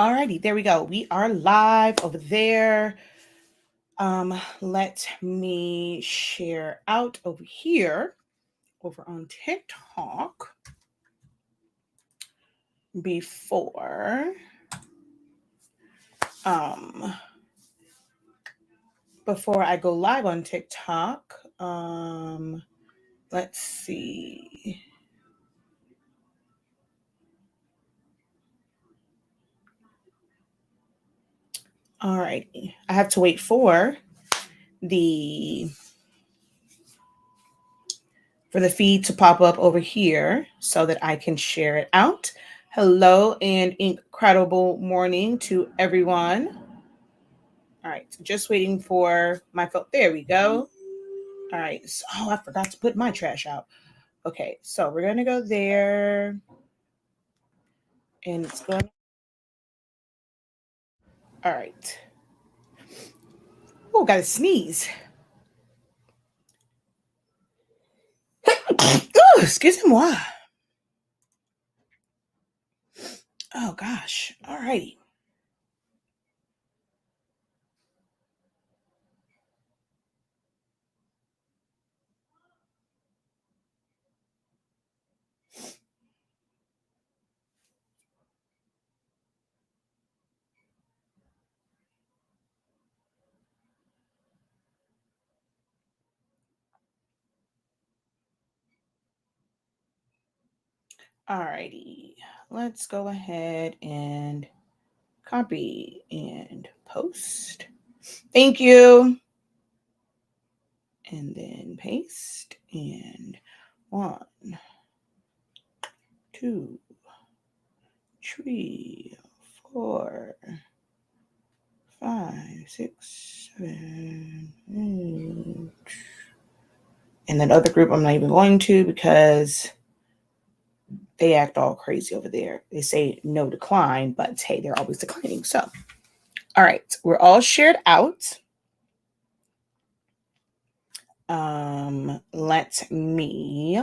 Alrighty, there we go. We are live over there. Let me share out over here, over on TikTok before I go live on TikTok. Let's see. All righty. I have to wait for the feed to pop up over here so that I can share it out. Hello and incredible morning to everyone. All right, just waiting for my phone. There we go. All right. So, I forgot to put my trash out. Okay, so we're gonna go there, and it's going. All right. Oh, gotta sneeze. Oh, excusez-moi. Oh gosh. All righty. Alrighty, let's go ahead and copy and post. Thank you. And then paste. And 1, 2, 3, 4, 5, 6, 7, 8. And that other group I'm not even going to because they act all crazy over there. They say no decline, but hey, they're always declining. So, all right, we're all shared out. Let me.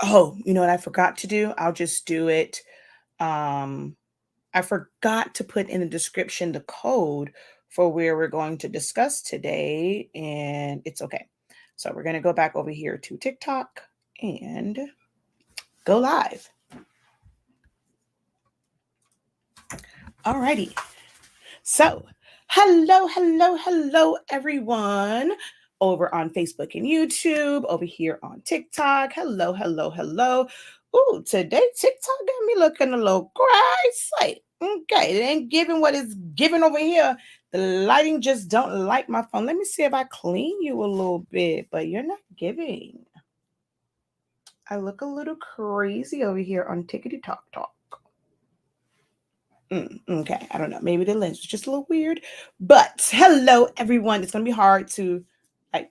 Oh, you know what I forgot to do? I'll just do it. I forgot to put in the description the code for where we're going to discuss today, and it's okay. So we're going to go back over here to TikTok and go live. Alrighty. So, hello, everyone over on Facebook and YouTube, over here on TikTok. Hello. Ooh, today TikTok got me looking a little crazy. Okay, it ain't giving what it's giving over here. The lighting just don't like my phone. Let me see if I clean you a little bit, but you're not giving. I look a little crazy over here on Tickety Talk. Okay, I don't know. Maybe the lens was just a little weird. But hello, everyone. It's going to be hard to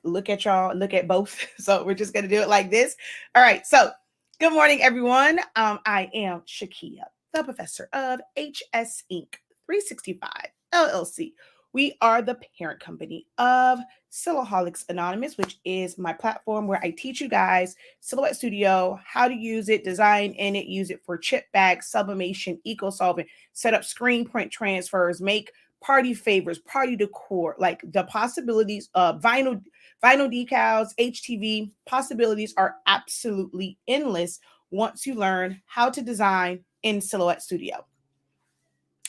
look at y'all, look at both. So we're just going to do it like this. All right. So good morning, everyone. I am Shakia, the professor of HS Inc. 365 LLC. We are the parent company of Silhouettes Anonymous, which is my platform where I teach you guys Silhouette Studio, how to use it, design in it, use it for chip bags, sublimation, eco-solvent, set up screen print transfers, make party favors, party decor, like the possibilities of vinyl decals, HTV possibilities are absolutely endless once you learn how to design in Silhouette Studio.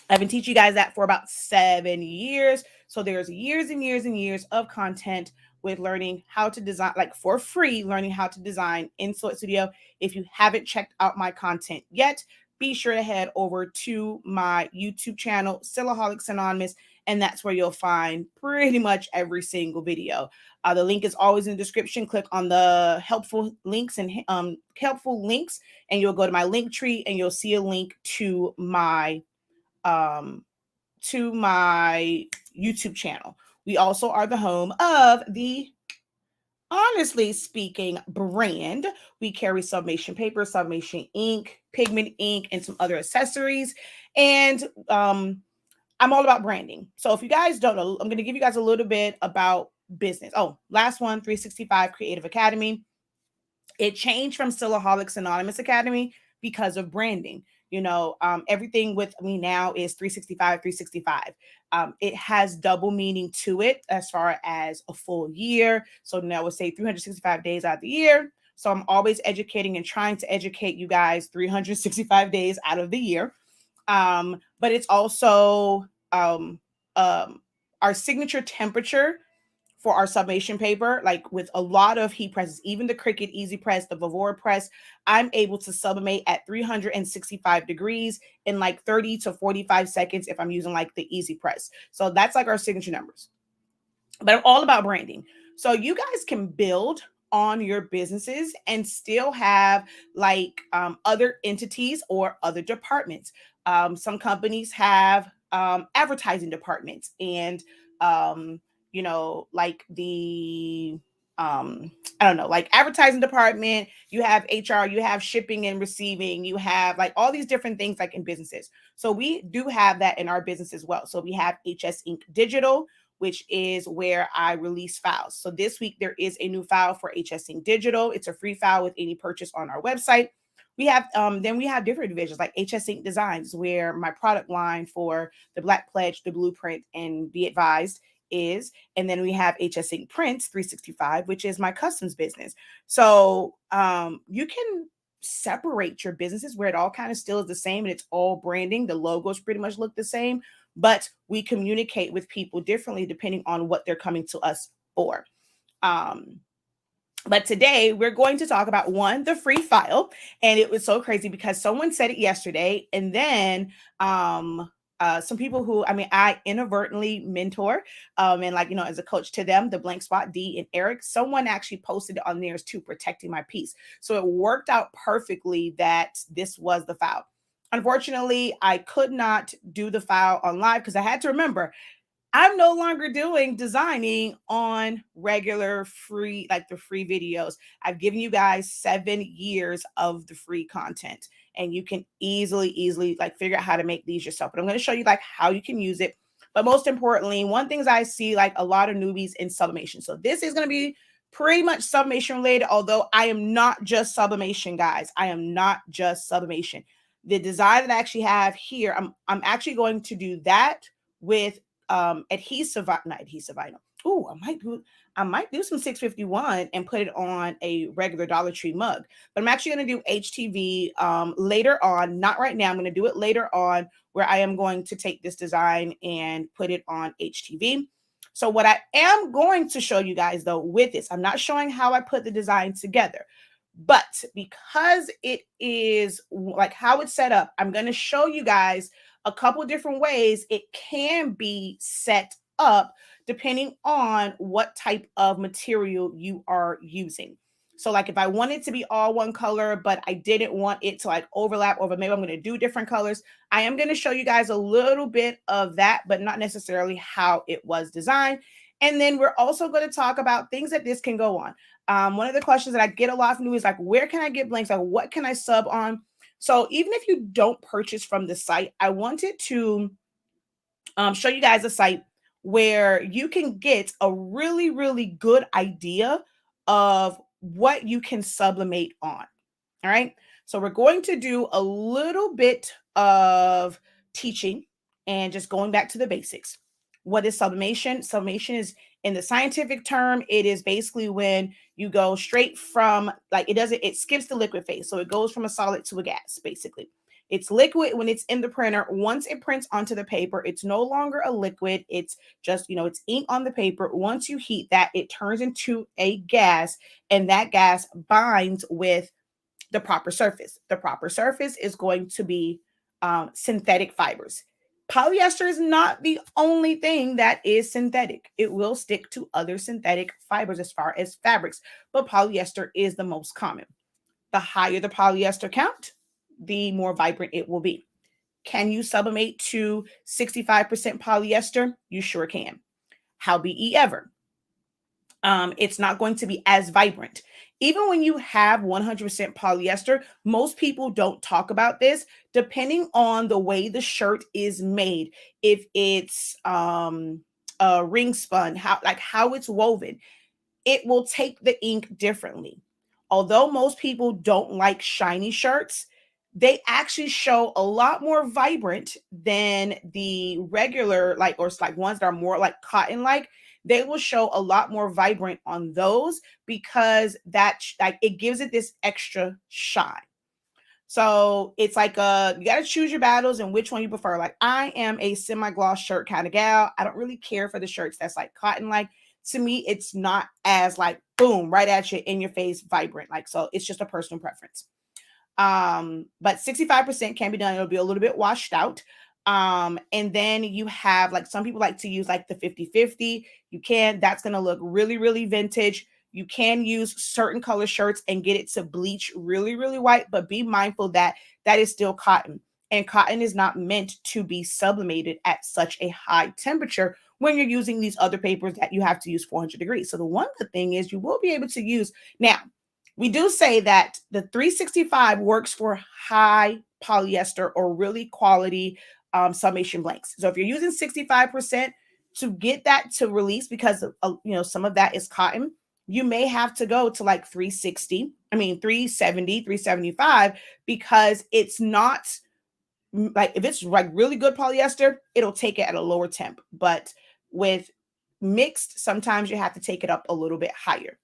I've been teaching you guys that for about 7 years. So there's years and years of content with learning how to design, like for free, learning how to design in Silhouette Studio. If you haven't checked out my content yet, be sure to head over to my YouTube channel, Silhouettes Anonymous, and that's where you'll find pretty much every single video. The link is always in the description. Click on the helpful links, and you'll go to my link tree, and you'll see a link to my YouTube channel. We also are the home of the Honestly Speaking brand. We carry Sublimation paper, Sublimation ink, pigment ink, and some other accessories. And I'm all about branding. So if you guys don't know, I'm going to give you guys a little bit about business. Oh, last one, 365 Creative Academy. It changed from Silhouettes Anonymous Academy because of branding. Everything with me now is 365, 365. It has double meaning to it as far as a full year. So now I would say 365 days out of the year. So I'm always educating and trying to educate you guys 365 days out of the year. But it's also our signature temperature for our sublimation paper, like with a lot of heat presses, even the Cricut Easy Press, the Vavora press, I'm able to sublimate at 365 degrees in like 30 to 45 seconds if I'm using like the Easy Press. So that's like our signature numbers. But I'm all about branding. So you guys can build on your businesses and still have like other entities or other departments. Some companies have advertising departments and like the I don't know, like advertising department, you have HR, you have shipping and receiving, you have like all these different things like in businesses. So we do have that in our business as well. So we have HS Ink Digital, which is where I release files. So this week there is a new file for HS Ink Digital. It's a free file with any purchase on our website. We have then we have different divisions like HS Ink Designs, where my product line for the Black Pledge, the Blueprint, and Be Advised is. And then we have HS Ink Prints 365, which is my customs business. So you can separate your businesses where it all kind of still is the same and it's all branding. The logos pretty much look the same, but we communicate with people differently depending on what they're coming to us for. But today we're going to talk about the free file. And it was so crazy because someone said it yesterday. And then some people who, I inadvertently mentor and as a coach to them, the Blank Spot, D and Eric, someone actually posted it on theirs too, protecting my peace. So it worked out perfectly that this was the file. Unfortunately, I could not do the file on live because I had to remember I'm no longer doing designing on regular free, like the free videos. I've given you guys 7 years of the free content and you can easily like figure out how to make these yourself. But I'm going to show you like how you can use it. But most importantly, one thing is I see like a lot of newbies in sublimation. So this is going to be pretty much sublimation related, although I am not just sublimation, guys. I am not just sublimation. The design that I actually have here, I'm actually going to do that with not adhesive vinyl. Oh, I might do some 651 and put it on a regular Dollar Tree mug. But I'm actually going to do HTV later on, not right now. I'm going to do it later on where I am going to take this design and put it on HTV. So what I am going to show you guys though with this, I'm not showing how I put the design together, but because it is like how it's set up, I'm going to show you guys a couple different ways it can be set up depending on what type of material you are using. So like if I want it to be all one color, but I didn't want it to like overlap over, maybe I'm going to do different colors. I am going to show you guys a little bit of that, but not necessarily how it was designed. And then we're also going to talk about things that this can go on. One of the questions that I get a lot from you is like, where can I get blanks? Like, what can I sub on? So even if you don't purchase from the site, I wanted to show you guys a site where you can get a really good idea of what you can sublimate on. All right. So we're going to do a little bit of teaching and just going back to the basics. What is sublimation? Sublimation is, in the scientific term, it is basically when you go straight from like it skips the liquid phase. So it goes from a solid to a gas, basically. It's liquid when it's in the printer. Once it prints onto the paper, it's no longer a liquid. It's just, it's ink on the paper. Once you heat that, it turns into a gas, and that gas binds with the proper surface. The proper surface is going to be synthetic fibers. Polyester is not the only thing that is synthetic. It will stick to other synthetic fibers as far as fabrics, but polyester is the most common. The higher the polyester count, the more vibrant it will be. Can you sublimate to 65% polyester? You sure can. How be ever? It's not going to be as vibrant. Even when you have 100% polyester, most people don't talk about this depending on the way the shirt is made. If it's ring spun, how it's woven, it will take the ink differently. Although most people don't like shiny shirts, they actually show a lot more vibrant than the regular, like, or it's like ones that are more like cotton like. They will show a lot more vibrant on those because that like it gives it this extra shine. So it's like you got to choose your battles and which one you prefer. Like I am a semi-gloss shirt kind of gal. I don't really care for the shirts that's like cotton like. To me, it's not as like boom right at you in your face vibrant. Like so, it's just a personal preference. But 65% can be done. It'll be a little bit washed out. And then you have like some people like to use like the 50-50. You can, that's going to look really, really vintage. You can use certain color shirts and get it to bleach really, really white, but be mindful that that is still cotton. And cotton is not meant to be sublimated at such a high temperature when you're using these other papers that you have to use 400 degrees. So the one good thing is you will be able to use now. We do say that the 365 works for high polyester or really quality summation blanks. So if you're using 65% to get that to release, because some of that is cotton, you may have to go to like 360, 370, 375, because it's not like, if it's like really good polyester, it'll take it at a lower temp. But with mixed, sometimes you have to take it up a little bit higher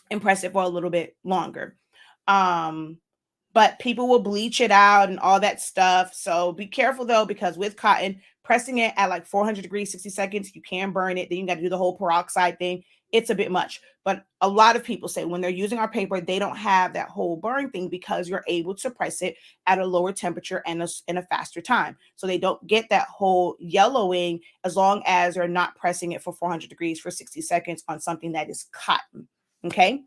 and press it for a little bit longer. But people will bleach it out and all that stuff. So be careful though, because with cotton, pressing it at like 400 degrees, 60 seconds, you can burn it. Then you got to do the whole peroxide thing. It's a bit much. But a lot of people say when they're using our paper, they don't have that whole burn thing because you're able to press it at a lower temperature and in a faster time. So they don't get that whole yellowing as long as they're not pressing it for 400 degrees for 60 seconds on something that is cotton. Okay.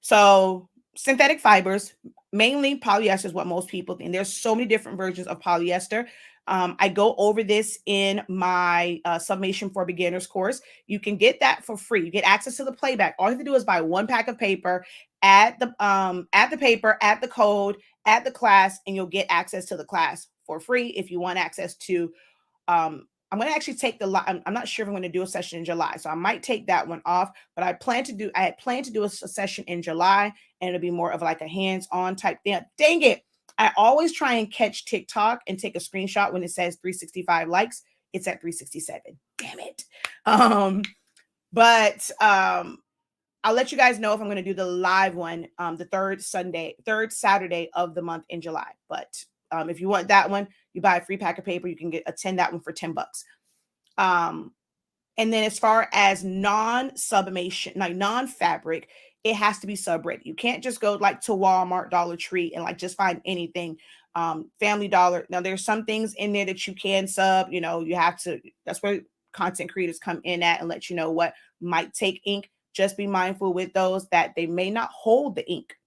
So synthetic fibers, mainly polyester is what most people think. There's so many different versions of polyester. I go over this in my Sublimation for Beginners course. You can get that for free. You get access to the playback. All you have to do is buy one pack of paper, add the paper, add the code, add the class, and you'll get access to the class for free. If you want access to I'm going to actually take I'm not sure if I'm going to do a session in July, so I might take that one off, but I had planned to do a session in July, and it'll be more of like a hands-on type thing. Dang it. I always try and catch TikTok and take a screenshot when it says 365 likes. It's at 367. Damn it. But I'll let you guys know if I'm going to do the live one, the third Saturday of the month in July. But if you want that one, you buy a free pack of paper. You can attend that one for $10. And then as far as non-sublimation, like non-fabric, it has to be sub-ready. You can't just go like to Walmart, Dollar Tree, and like just find anything. Family Dollar. Now there's some things in there that you can sub. You have to. That's where content creators come in at and let you know what might take ink. Just be mindful with those that they may not hold the ink.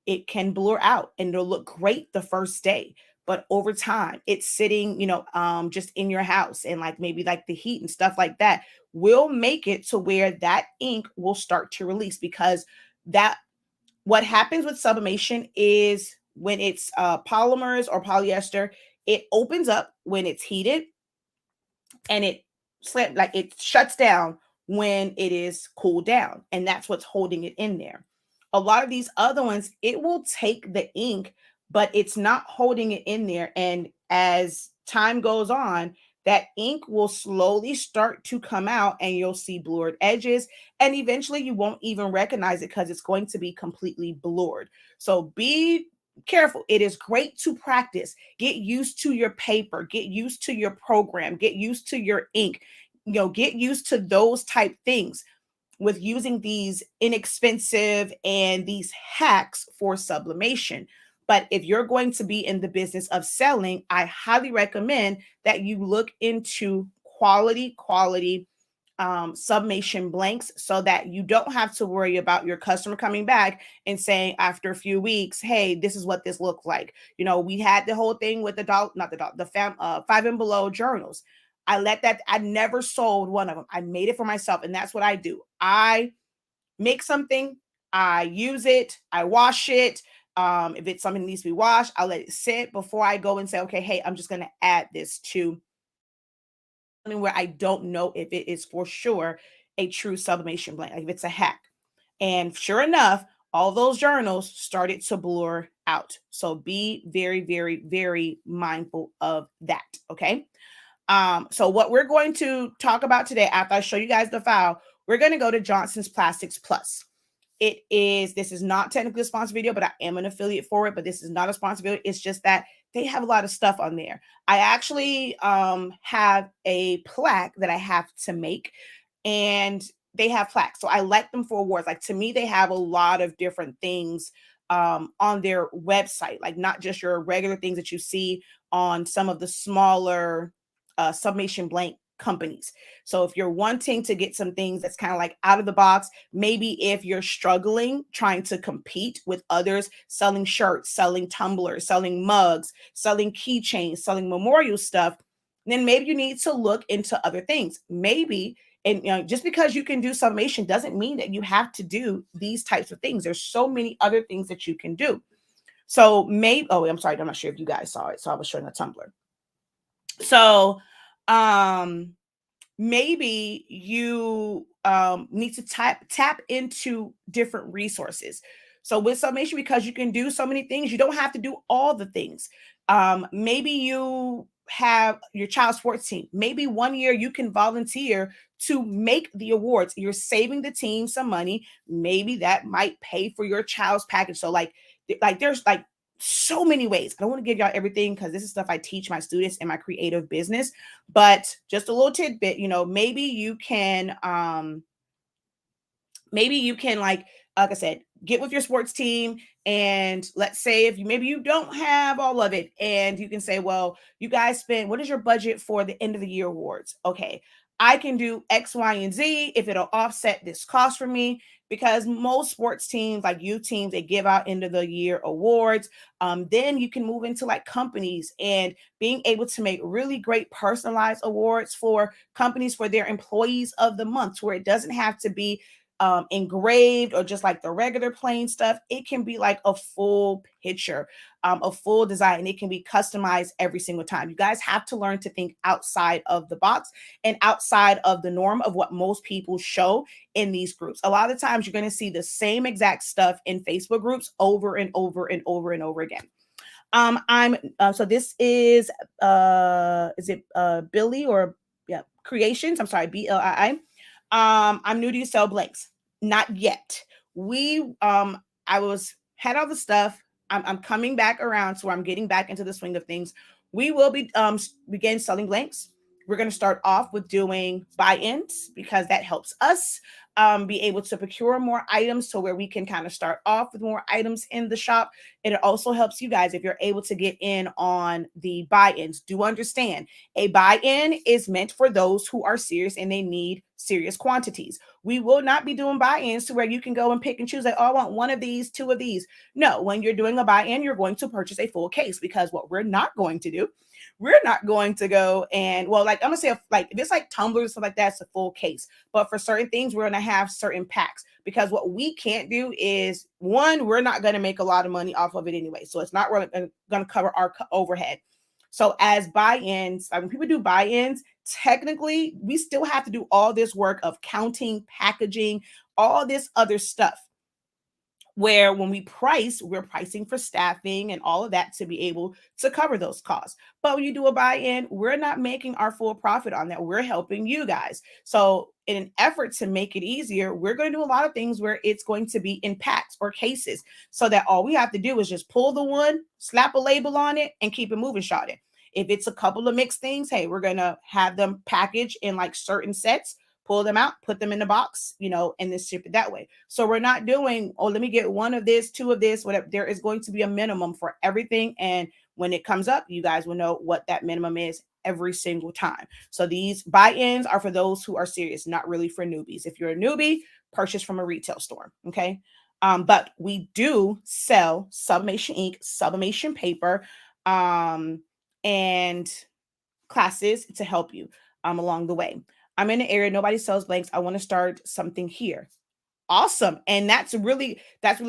It can blur out and it'll look great the first day. But over time, it's sitting, just in your house, and like maybe like the heat and stuff like that will make it to where that ink will start to release, because what happens with sublimation is when it's polymers or polyester, it opens up when it's heated and it shuts down when it is cooled down, and that's what's holding it in there. A lot of these other ones, it will take the ink, but it's not holding it in there. And as time goes on, that ink will slowly start to come out and you'll see blurred edges. And eventually you won't even recognize it because it's going to be completely blurred. So be careful. It is great to practice. Get used to your paper, get used to your program, get used to your ink, get used to those type things with using these inexpensive and these hacks for sublimation. But if you're going to be in the business of selling, I highly recommend that you look into quality sublimation blanks, so that you don't have to worry about your customer coming back and saying after a few weeks, hey, this is what this looks like. We had the whole thing with the 5 and below journals. I never sold one of them. I made it for myself. And that's what I do. I make something, I use it, I wash it. If it's something that needs to be washed, I'll let it sit before I go and say, okay, hey, I'm just going to add this to something where I don't know if it is for sure a true sublimation blank, like if it's a hack. And sure enough, all those journals started to blur out. So be very, very, very mindful of that. Okay. So what we're going to talk about today, after I show you guys the file, we're going to go to Johnson's Plastics Plus. This is not technically a sponsored video, but I am an affiliate for it, but this is not a sponsored video. It's just that they have a lot of stuff on there. I actually have a plaque that I have to make, and they have plaques. So I like them for awards. Like, to me, they have a lot of different things on their website, like not just your regular things that you see on some of the smaller sublimation blank companies. So if you're wanting to get some things that's kind of like out of the box, maybe if you're struggling trying to compete with others selling shirts, selling tumblers, selling mugs, selling keychains, selling memorial stuff, then maybe you need to look into other things. Maybe, and just because you can do sublimation doesn't mean that you have to do these types of things. There's so many other things that you can do. So maybe, oh, I'm sorry, I'm not sure if you guys saw it. So I was showing a tumbler. So maybe you need to tap into different resources. So with sublimation, because you can do so many things, you don't have to do all the things. Maybe you have your child's sports team. Maybe one year you can volunteer to make the awards. You're saving the team some money. Maybe that might pay for your child's package. So like there's like so many ways. I don't want to give y'all everything because this is stuff I teach my students in my creative business, but just a little tidbit, maybe you can like I said, get with your sports team, and let's say if maybe you don't have all of it, and you can say, well, you guys what is your budget for the end of the year awards? Okay, I can do X, Y, and Z if it'll offset this cost for me, because most sports teams, like youth teams, they give out end of the year awards. Then you can move into like companies and being able to make really great personalized awards for companies for their employees of the month, where it doesn't have to be engraved or just like the regular plain stuff. It can be like a full picture, a full design, and it can be customized every single time. You guys have to learn to think outside of the box and outside of the norm of what most people show in these groups. A lot of times you're going to see the same exact stuff in Facebook groups over and over and over and over again. So this is it Billy or Creations? I'm sorry, BLII. I'm new to sell blanks. Not yet. I had all the stuff. I'm coming back around, so I'm getting back into the swing of things. We will be begin selling blanks. We're going to start off with doing buy-ins because that helps us be able to procure more items, so where we can kind of start off with more items in the shop. And it also helps you guys if you're able to get in on the buy-ins. Do understand, a buy-in is meant for those who are serious and they need serious quantities. We will not be doing buy-ins to where you can go and pick and choose, like, oh, I want one of these, two of these. No, when you're doing a buy-in, you're going to purchase a full case, because what we're not going to do, we're not going to go and, well, like I'm gonna say, like if it's like tumblers, stuff like that, it's a full case. But for certain things, we're gonna have certain packs, because what we can't do is, one, we're not gonna make a lot of money off of it anyway, so it's not really gonna cover our overhead. So as buy-ins, when people do buy-ins, technically we still have to do all this work of counting, packaging, all this other stuff, where when we price, we're pricing for staffing and all of that to be able to cover those costs. But when you do a buy-in, we're not making our full profit on that. We're helping you guys. So in an effort to make it easier, we're going to do a lot of things where it's going to be in packs or cases, so that all we have to do is just pull the one, slap a label on it, and keep it moving, shot it. If it's a couple of mixed things, hey, we're going to have them packaged in like certain sets, pull them out, put them in the box, and then ship it that way. So we're not doing, oh, let me get one of this, two of this, whatever. There is going to be a minimum for everything. And when it comes up, you guys will know what that minimum is every single time. So these buy-ins are for those who are serious, not really for newbies. If you're a newbie, purchase from a retail store. Okay. But we do sell sublimation ink, sublimation paper, and classes to help you along the way. I'm in an area, nobody sells blanks. I want to start something here. Awesome. And that's really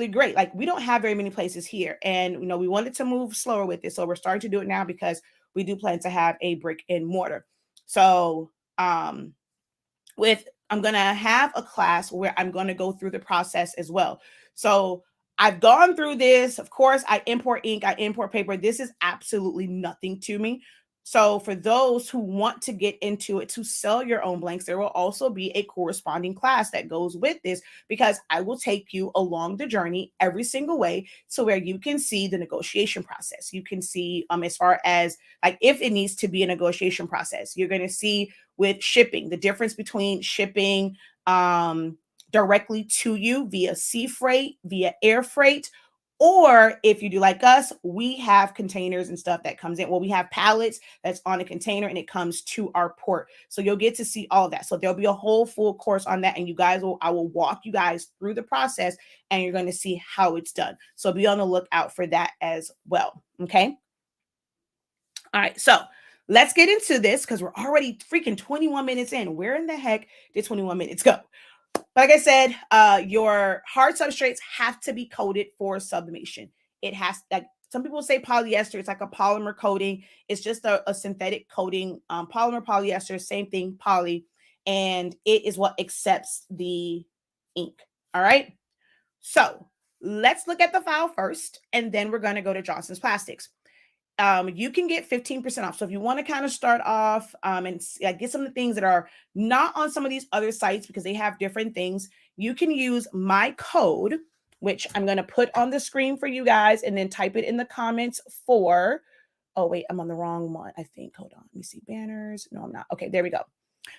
great. Like, we don't have very many places here, and we wanted to move slower with this. So we're starting to do it now, because we do plan to have a brick and mortar. So I'm going to have a class where I'm going to go through the process as well. So I've gone through this. Of course, I import ink, I import paper. This is absolutely nothing to me. So for those who want to get into it to sell your own blanks, there will also be a corresponding class that goes with this, because I will take you along the journey every single way to where you can see the negotiation process. You can see as far as like if it needs to be a negotiation process. You're going to see with shipping, the difference between shipping directly to you via sea freight, via air freight, or if you do like us, we have containers and stuff that comes in. Well, we have pallets that's on a container and it comes to our port. So you'll get to see all of that. So there'll be a whole full course on that. And I will walk you guys through the process and you're going to see how it's done. So be on the lookout for that as well. Okay. All right. So let's get into this because we're already freaking 21 minutes in. Where in the heck did 21 minutes go? Like I said, your hard substrates have to be coated for sublimation. It has, like some people say polyester, it's like a polymer coating. It's just a synthetic coating, polymer, polyester, same thing, poly, and it is what accepts the ink. All right. So let's look at the file first, and then we're going to go to Johnson's Plastics. You can get 15% off. So if you want to kind of start off and get some of the things that are not on some of these other sites because they have different things, you can use my code, which I'm going to put on the screen for you guys and then type it in the comments for, oh, wait, I'm on the wrong one, I think. Hold on. Let me see banners. No, I'm not. Okay, there we go.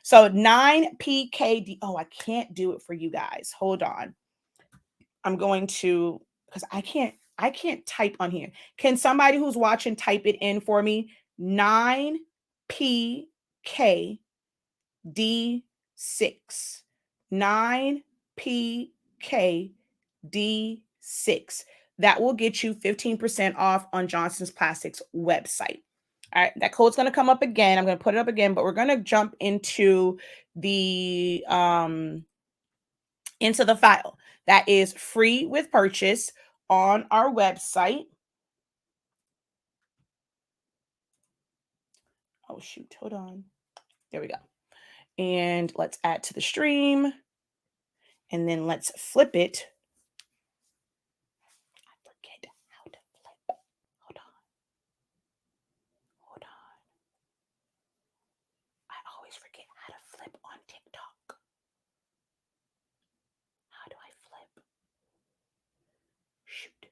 So 9PKD. Oh, I can't do it for you guys. Hold on. I'm going to, because I can't type on here. Can somebody who's watching type it in for me? 9PKD6. 9PKD6. That will get you 15% off on Johnson's Plastics website. All right, that code's going to come up again. I'm going to put it up again, but we're going to jump into the file that is free with purchase on our website. Oh, shoot. Hold on. There we go. And let's add to the stream. And then let's flip it. I forget how to flip. Hold on. Hold on. I always forget how to flip on TikTok. How do I flip? Shoot.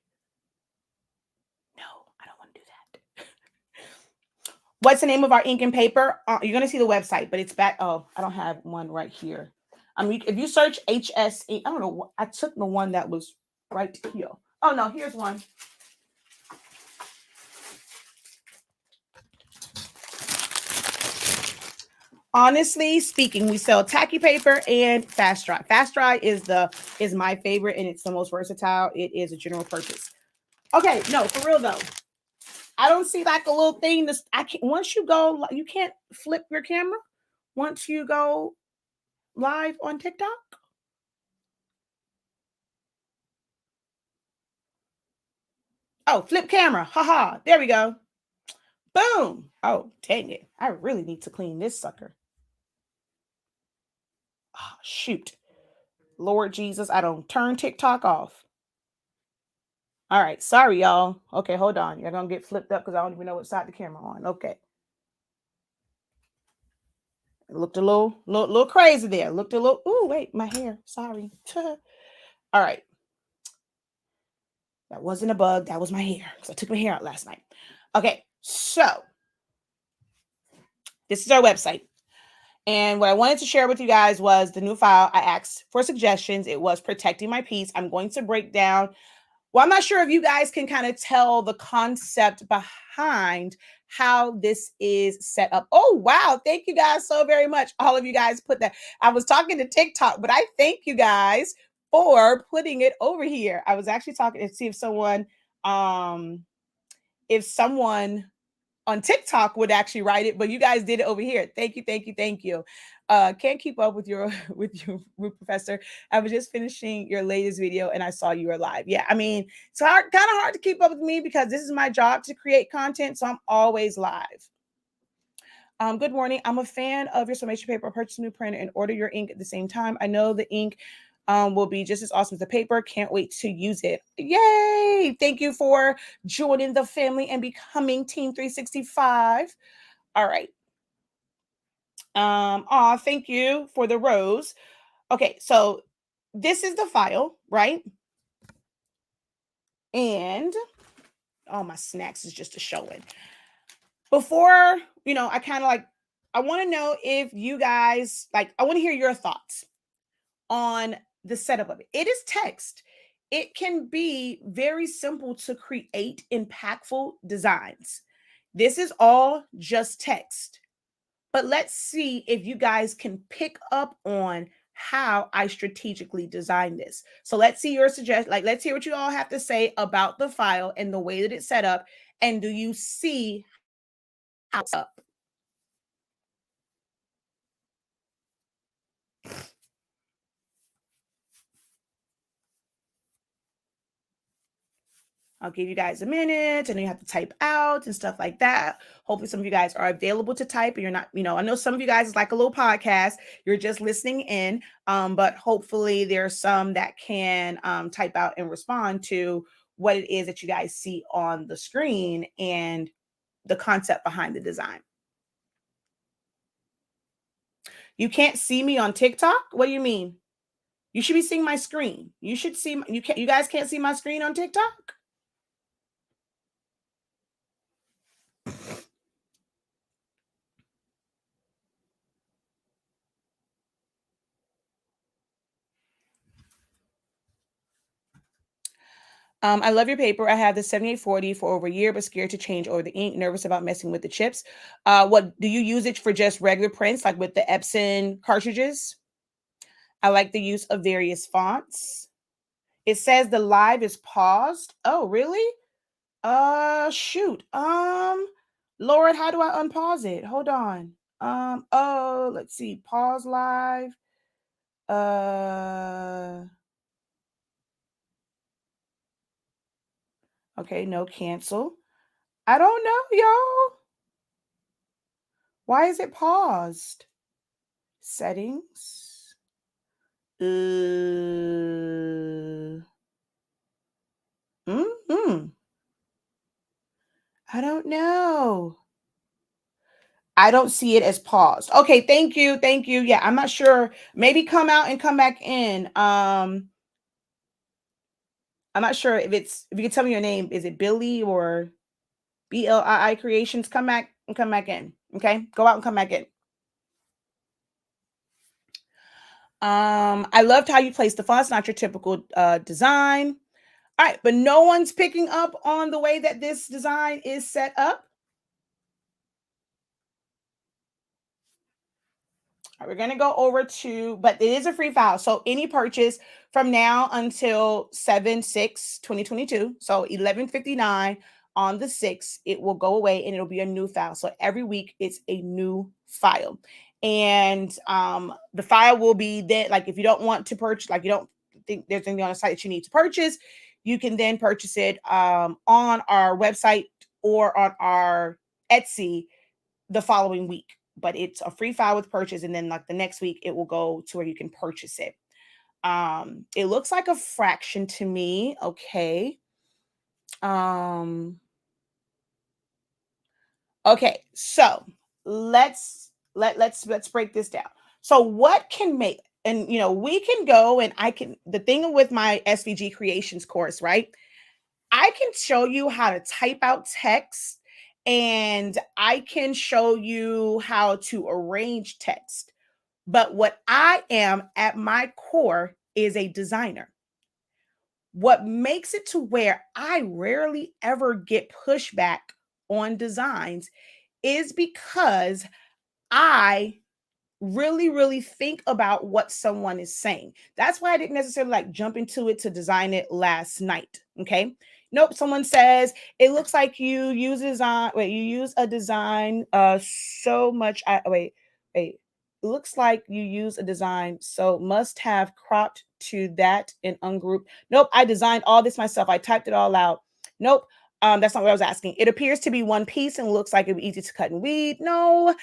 No, I don't want to do that. What's the name of our ink and paper? You're going to see the website, but it's back. Oh, I don't have one right here. If you search HS ink, I don't know. I took the one that was right here. Oh, no, here's one. Honestly speaking, we sell tacky paper and fast dry. Fast dry is my favorite, and it's the most versatile. It is a general purpose. Okay, no, for real though. I don't see like a little thing. Once you go, you can't flip your camera. Once you go live on TikTok. Oh, flip camera. Haha. There we go. Boom. Oh, dang it. I really need to clean this sucker. Oh, shoot. Lord Jesus, I don't turn TikTok off. All right. Sorry, y'all. Okay, hold on. You're going to get flipped up because I don't even know what side the camera on. Okay. It looked a little crazy there. Looked a little, ooh, wait, my hair. Sorry. All right. That wasn't a bug. That was my hair because I took my hair out last night. Okay. So this is our website. And what I wanted to share with you guys was the new file. I asked for suggestions. It was protecting my piece. I'm going to break down. Well, I'm not sure if you guys can kind of tell the concept behind how this is set up. Oh, wow. Thank you guys so very much. All of you guys put that. I was talking to TikTok, but I thank you guys for putting it over here. I was actually talking to see if someone on TikTok would actually write it, but you guys did it over here. Thank you, thank you, thank you. Can't keep up with you, Professor. I was just finishing your latest video and I saw you were live. Yeah, I mean, it's kind of hard to keep up with me because this is my job to create content, so I'm always live. Good morning. I'm a fan of your summation paper. Purchase a new printer and order your ink at the same time. I know the ink will be just as awesome as the paper. Can't wait to use it. Yay! Thank you for joining the family and becoming Team 365. All right. Thank you for the rose. Okay, so this is the file, right? And all my snacks is just a showing. Before, I kind of I want to know if you guys I want to hear your thoughts on the setup of it. It is text. It can be very simple to create impactful designs. This is all just text. But let's see if you guys can pick up on how I strategically designed this. So let's see your suggestion. Let's hear what you all have to say about the file and the way that it's set up. And do you see how it's up? I'll give you guys a minute, and then you have to type out and stuff like that. Hopefully some of you guys are available to type and you're not, I know some of you guys is like a little podcast. You're just listening in, but hopefully there's some that can type out and respond to what it is that you guys see on the screen and the concept behind the design. You can't see me on TikTok? What do you mean? You should be seeing my screen. You should see, you guys can't see my screen on TikTok? I love your paper. I have the 7840 for over a year, but scared to change over the ink, nervous about messing with the chips. What do you use it for? Just regular prints, like with the Epson cartridges? I like the use of various fonts. It says the live is paused. Oh, really? Shoot. Lord, how do I unpause it? Hold on. Oh, let's see. Pause live. Okay, no, cancel. I don't know, y'all. Why is it paused? Settings. I don't know. I don't see it as paused. Okay, thank you. Thank you. Yeah, I'm not sure. Maybe come out and come back in. I'm not sure if you can tell me your name. Is it Billy or BLII Creations? Come back and come back in. Okay, go out and come back in. I loved how you placed the fonts, not your typical design. All right, but no one's picking up on the way that this design is set up. All right, we're going to go over to, but it is a free file. So any purchase from now until 7/6/2022, so 11:59 on the 6th, it will go away and it'll be a new file. So every week it's a new file. And the file will be that, like, if you don't want to purchase, like you don't think there's anything on the site that you need to purchase, you can then purchase it on our website or on our Etsy the following week. But it's a free file with purchase, and then like the next week it will go to where you can purchase it. It looks like a fraction to me. Okay. Okay, so let's break this down. So what can make, and we can go, and I can, the thing with my SVG creations course, right? I can show you how to type out text, and I can show you how to arrange text. But what I am at my core is a designer. What makes it to where I rarely ever get pushback on designs is because I really, really think about what someone is saying. That's why I didn't necessarily like jump into it to design it last night. Okay. Nope. Someone says it looks like you use design. Wait, you use a design so much. Wait. It looks like you use a design, so must have cropped to that and ungroup. Nope. I designed all this myself. I typed it all out. Nope. That's not what I was asking. It appears to be one piece and looks like it'd be easy to cut and weed. No,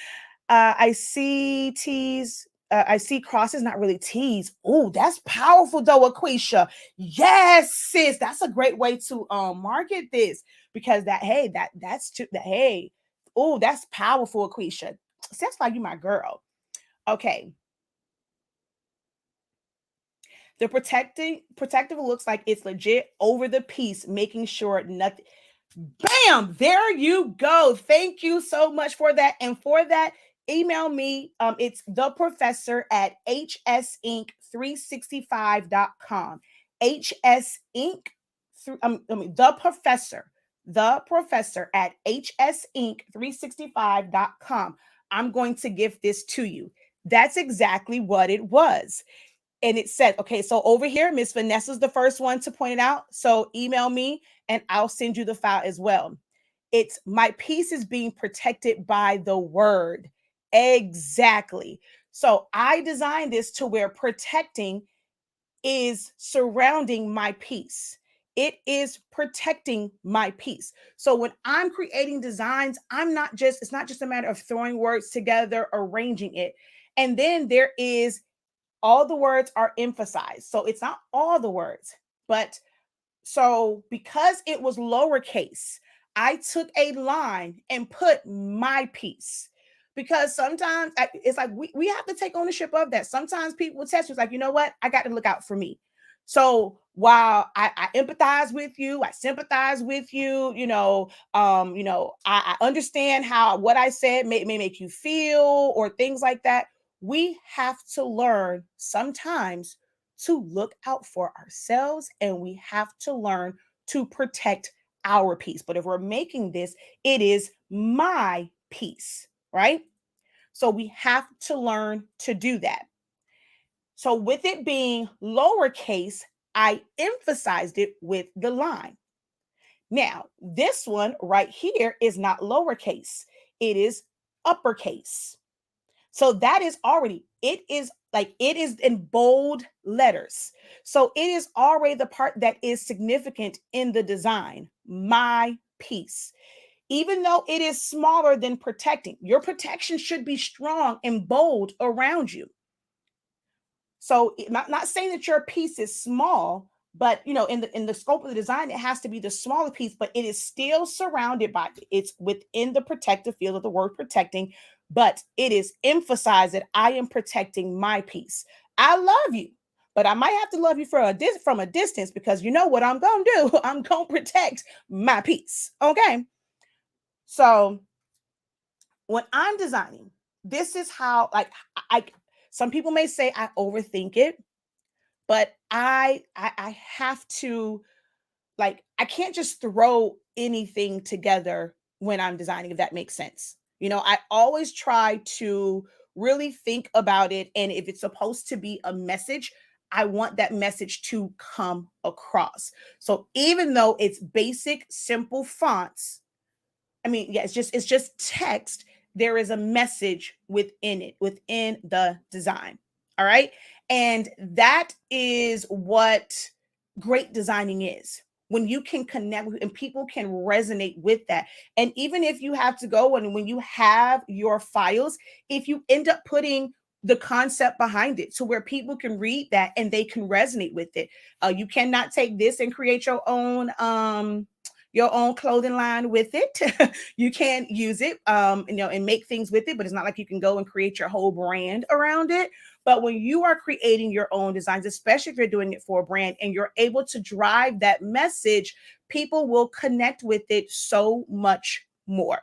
I see T's. I see crosses, not really T's. Oh, that's powerful though, Aquisha. Yes, sis. That's a great way to market this, because that's too that hey. Oh, that's powerful, Aquisha. Sounds like you my girl. Okay. The protective looks like it's legit over the piece, making sure nothing. Bam! There you go. Thank you so much for that. And for that, email me. It's the professor at hsink365.com. hsink, the professor at hsink365.com. I'm going to give this to you. That's exactly what it was. And it said, okay, so over here, Miss Vanessa's the first one to point it out. So email me and I'll send you the file as well. It's my piece is being protected by the word. Exactly. So I designed this to where protecting is surrounding my piece. It is protecting my piece. So when I'm creating designs, it's not just a matter of throwing words together, arranging it. And then there is all the words are emphasized. So it's not all the words, but so because it was lowercase, I took a line and put my piece. Because sometimes it's like we have to take ownership of that. Sometimes people will test you, it's like, you know what? I got to look out for me. So while I empathize with you, I sympathize with you, I understand how what I said may make you feel or things like that. We have to learn sometimes to look out for ourselves, and we have to learn to protect our peace. But if we're making this, it is my peace, right? So we have to learn to do that. So with it being lowercase, I emphasized it with the line. Now, this one right here is not lowercase, it is uppercase. So that is already, it is in bold letters. So it is already the part that is significant in the design, my piece. Even though it is smaller than protecting, your protection should be strong and bold around you. So not saying that your piece is small, but in the scope of the design, it has to be the smaller piece, but it is still surrounded by, it's within the protective field of the word protecting, but it is emphasized that I am protecting my piece. I love you, but I might have to love you from a distance, because you know what I'm gonna do? I'm gonna protect my piece. Okay. So when I'm designing, this is how, like, I some people may say I overthink it, but I have to, like, I can't just throw anything together when I'm designing, if that makes sense. I always try to really think about it, and if it's supposed to be a message, I want that message to come across. So even though it's basic simple fonts, I mean, yeah, it's just text. There is a message within it, within the design. All right. And that is what great designing is. When you can connect and people can resonate with that. And even if you have to go and when you have your files, if you end up putting the concept behind it to where people can read that and they can resonate with it. You cannot take this and create your own clothing line with it. You can use it, and make things with it, but it's not like you can go and create your whole brand around it. But when you are creating your own designs, especially if you're doing it for a brand and you're able to drive that message, people will connect with it so much more.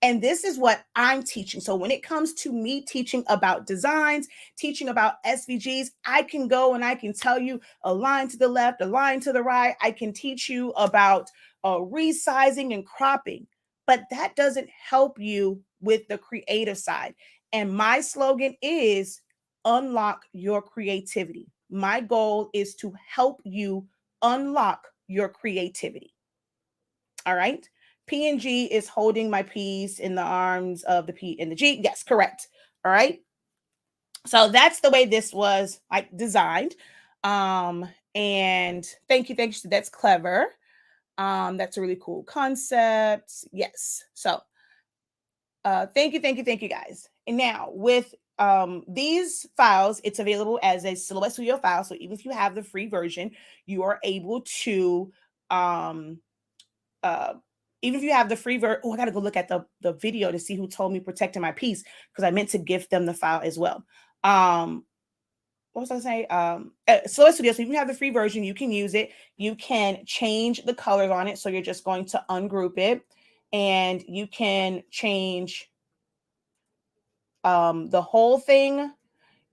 And this is what I'm teaching. So when it comes to me teaching about designs, teaching about SVGs, I can go and I can tell you a line to the left, a line to the right. I can teach you about resizing and cropping, but that doesn't help you with the creative side. And my slogan is unlock your creativity. My goal is to help you unlock your creativity. All right. PNG is holding my piece in the arms of the P and the G. Yes, correct. All right. So that's the way this was like designed. And thank you. That's clever. That's a really cool concept. Yes. So thank you guys. And now with these files, it's available as a Silhouette Studio file. So even if you have the free version, you are able to, even if you have the free version, I got to go look at the video to see who told me protecting my piece, because I meant to gift them the file as well. What was I saying? Silhouette Studio. So if you have the free version, you can use it. You can change the colors on it. So you're just going to ungroup it, and you can change the whole thing.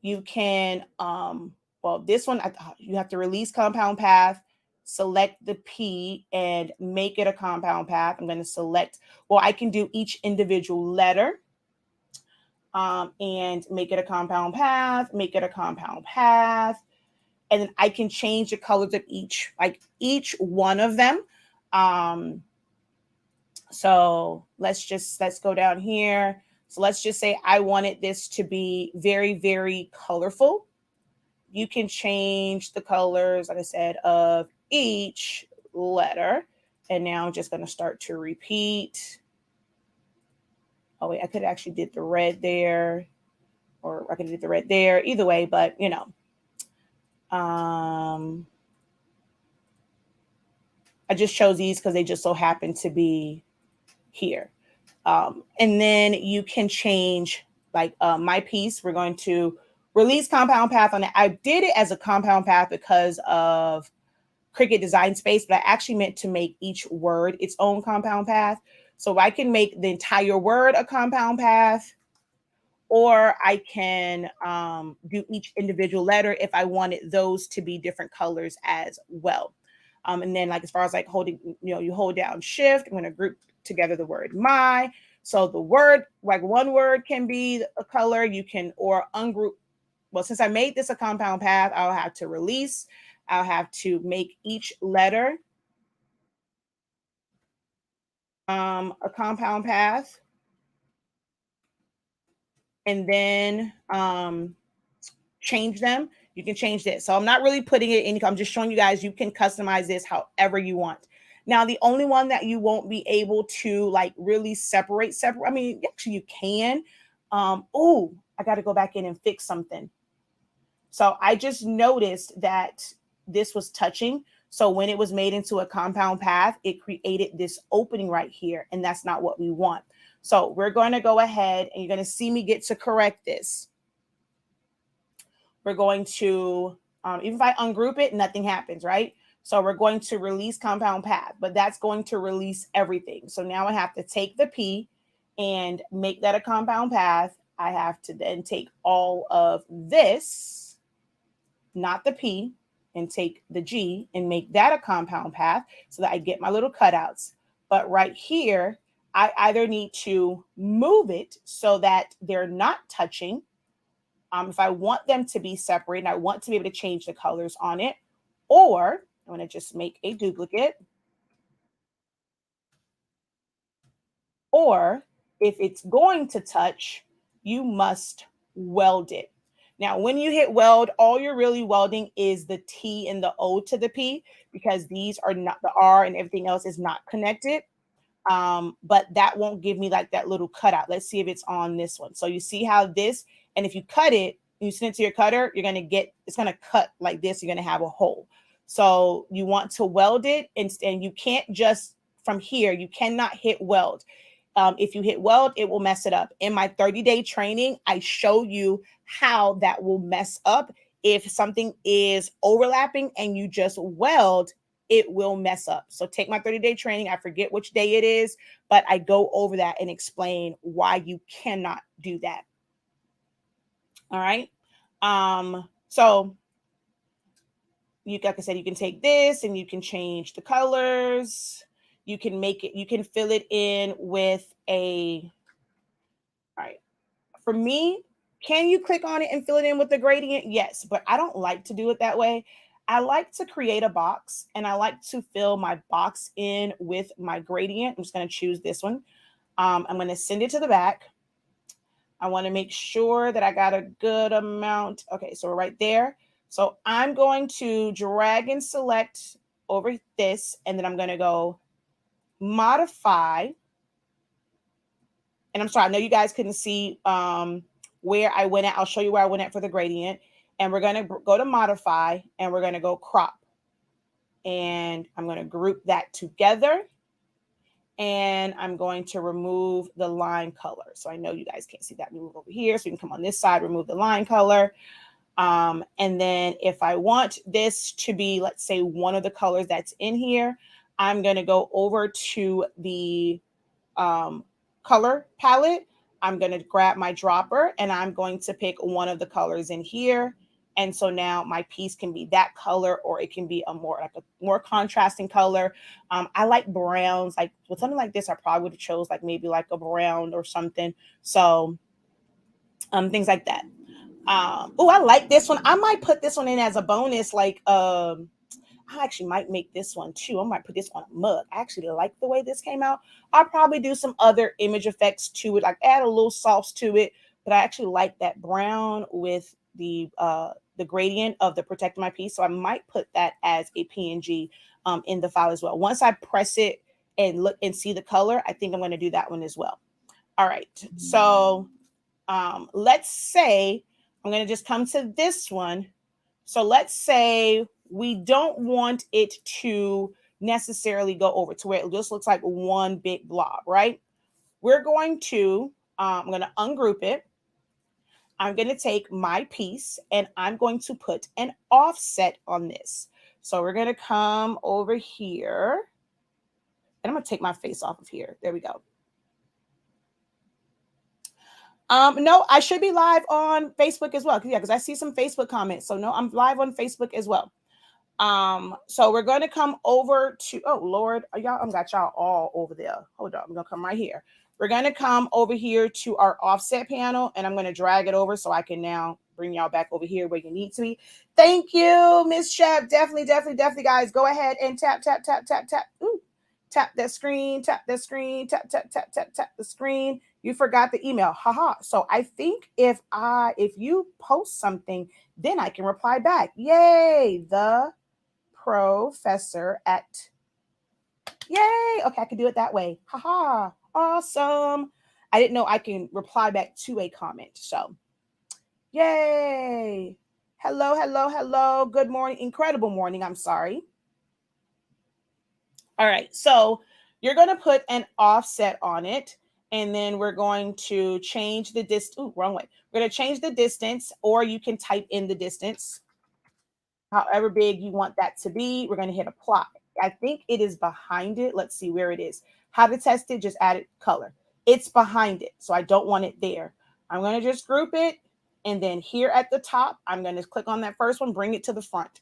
You can, well, this one, you have to release compound path, select the P and make it a compound path. I'm going to select, well, I can do each individual letter and make it a compound path, make it a compound path. And then I can change the colors of each, like each one of them. So let's go down here. So let's just say I wanted this to be very, very colorful. You can change the colors, like I said, of each letter. And now I'm just going to start to repeat. Oh, wait, I could actually did the red there, or I could have did the red there. Either way, but you know. I just chose these because they just so happen to be here. And then you can change, like my piece, we're going to release compound path on it. I did it as a compound path because of Cricut Design Space, but I actually meant to make each word its own compound path. So I can make the entire word a compound path, or I can do each individual letter if I wanted those to be different colors as well. And then like as far as like holding, you hold down shift, I'm going to group together the word my. So the word, like one word can be a color, you can, or ungroup. Well, since I made this a compound path, I'll have to release. I'll have to make each letter a compound path. And then change them. You can change this. So I'm not really putting it in. I'm just showing you guys you can customize this however you want. Now, the only one that you won't be able to like really separate, I mean, actually you can. Oh, I got to go back in and fix something. So I just noticed that this was touching. So when it was made into a compound path, it created this opening right here, and that's not what we want. So we're going to go ahead and you're going to see me get to correct this. We're going to, even if I ungroup it, nothing happens, right? So we're going to release compound path, but that's going to release everything. So now I have to take the P and make that a compound path. I have to then take all of this, not the P, and take the G and make that a compound path so that I get my little cutouts. But right here, I either need to move it so that they're not touching. If I want them to be separate and I want to be able to change the colors on it, or I'm going to just make a duplicate. Or if it's going to touch, you must weld it. Now, when you hit weld, all you're really welding is the T and the O to the P, because these are not, the R and everything else is not connected. But that won't give me like that little cutout. Let's see if it's on this one. So you see how this, and if you cut it, you send it to your cutter, you're going to get, it's going to cut like this. You're going to have a hole. So you want to weld it, and you can't just from here, you cannot hit weld. If you hit weld, it will mess it up. In my 30-day training, I show you how that will mess up. If something is overlapping and you just weld, it will mess up. So take my 30-day training. I forget which day it is, but I go over that and explain why you cannot do that. All right. So you, like I said, you can take this and you can change the colors. You can make it, you can fill it in with a, all right. For me, can you click on it and fill it in with the gradient? Yes, but I don't like to do it that way. I like to create a box, and I like to fill my box in with my gradient. I'm just going to choose this one. I'm going to send it to the back. I want to make sure that I got a good amount. Okay, so we're right there. So I'm going to drag and select over this, and then I'm going to go modify. And I'm sorry, I know you guys couldn't see where I went at. I'll show you where I went at for the gradient. And we're going to go to modify and we're going to go crop. And I'm going to group that together. And I'm going to remove the line color. So I know you guys can't see that. Move over here. So you can come on this side, remove the line color. And then if I want this to be, let's say, one of the colors that's in here, I'm going to go over to the color palette. I'm going to grab my dropper and I'm going to pick one of the colors in here. And so now my piece can be that color, or it can be a more contrasting color. I like browns. Like with something like this, I probably would have chose like maybe like a brown or something. So things like that. Oh, I like this one. I might put this one in as a bonus. Like I actually might make this one too. I might put this on a mug. I actually like the way this came out. I'll probably do some other image effects to it, like add a little sauce to it. But I actually like that brown with the gradient of the protecting my piece. So I might put that as a PNG in the file as well. Once I press it and look and see the color, I think I'm going to do that one as well. All right. So let's say I'm going to just come to this one. So let's say we don't want it to necessarily go over to where it just looks like one big blob, right? We're going to, I'm going to ungroup it. I'm going to take my piece and I'm going to put an offset on this. So we're going to come over here and I'm going to take my face off of here. There we go. No, I should be live on Facebook as well. Yeah, because I see some Facebook comments. So no, I'm live on Facebook as well. So we're going to come over to, oh Lord, y'all, I've got y'all all over there. Hold on, I'm going to come right here. We're going to come over here to our offset panel and I'm going to drag it over so I can now bring y'all back over here where you need to be. Thank you, Miss Shep. Definitely, guys. Go ahead and tap. Ooh, tap that screen, tap the screen. You forgot the email. Haha. So I think if you post something, then I can reply back. Yay, the professor at yay. Okay, I can do it that way. Haha. Awesome. I didn't know I can reply back to a comment. So yay. Hello. Good morning. Incredible morning. I'm sorry. All right. So you're going to put an offset on it. And then we're going to change the distance. Ooh, wrong way. We're going to change the distance, or you can type in the distance. However big you want that to be, we're going to hit apply. I think it is behind it. Let's see where it is. How to test it, just added color. It's behind it, so I don't want it there. I'm going to just group it. And then here at the top, I'm going to click on that first one, bring it to the front.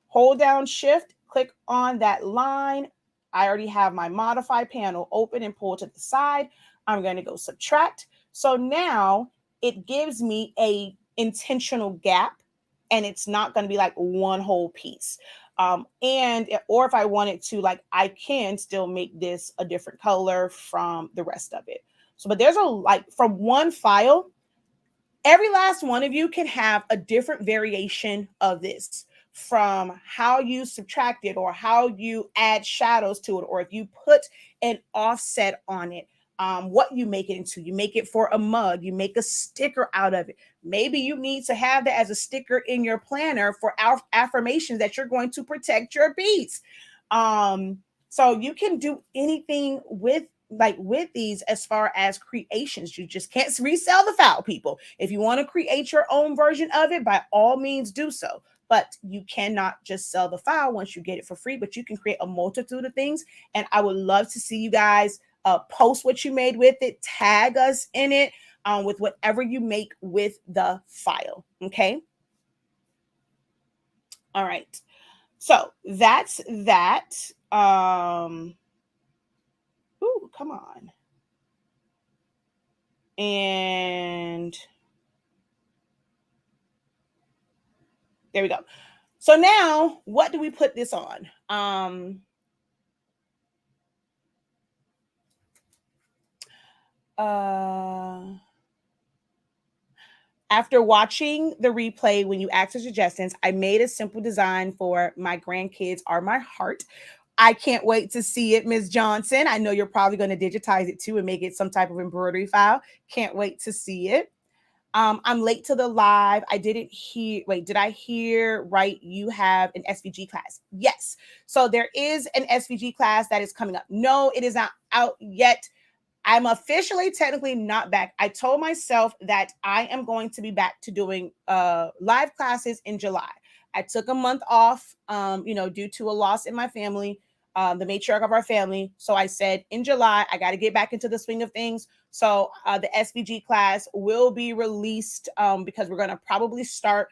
Hold down shift, click on that line. I already have my modify panel open and pull to the side. I'm going to go subtract. So now it gives me a intentional gap. And it's not going to be like one whole piece. Or if I wanted to, like, I can still make this a different color from the rest of it. So, but there's from one file, every last one of you can have a different variation of this, from how you subtract it or how you add shadows to it, or if you put an offset on it. What you make it into. You make it for a mug. You make a sticker out of it. Maybe you need to have that as a sticker in your planner for affirmations that you're going to protect your beads. So you can do anything with these as far as creations. You just can't resell the file, people. If you want to create your own version of it, by all means do so. But you cannot just sell the file once you get it for free, but you can create a multitude of things. And I would love to see you guys post what you made with it, tag us in it with whatever you make with the file. Okay. All right. So that's that. Ooh, come on. And there we go. So now what do we put this on? After watching the replay, when you asked for suggestions, I made a simple design for My Grandkids Are My Heart. I can't wait to see it, Ms. Johnson. I know you're probably going to digitize it too and make it some type of embroidery file. Can't wait to see it. I'm late to the live. I didn't hear. Wait, did I hear right? You have an SVG class. Yes. So there is an SVG class that is coming up. No, it is not out yet. I'm officially technically not back. I told myself that I am going to be back to doing live classes in July. I took a month off, due to a loss in my family, the matriarch of our family. So I said in July, I got to get back into the swing of things. So the SVG class will be released because we're going to probably start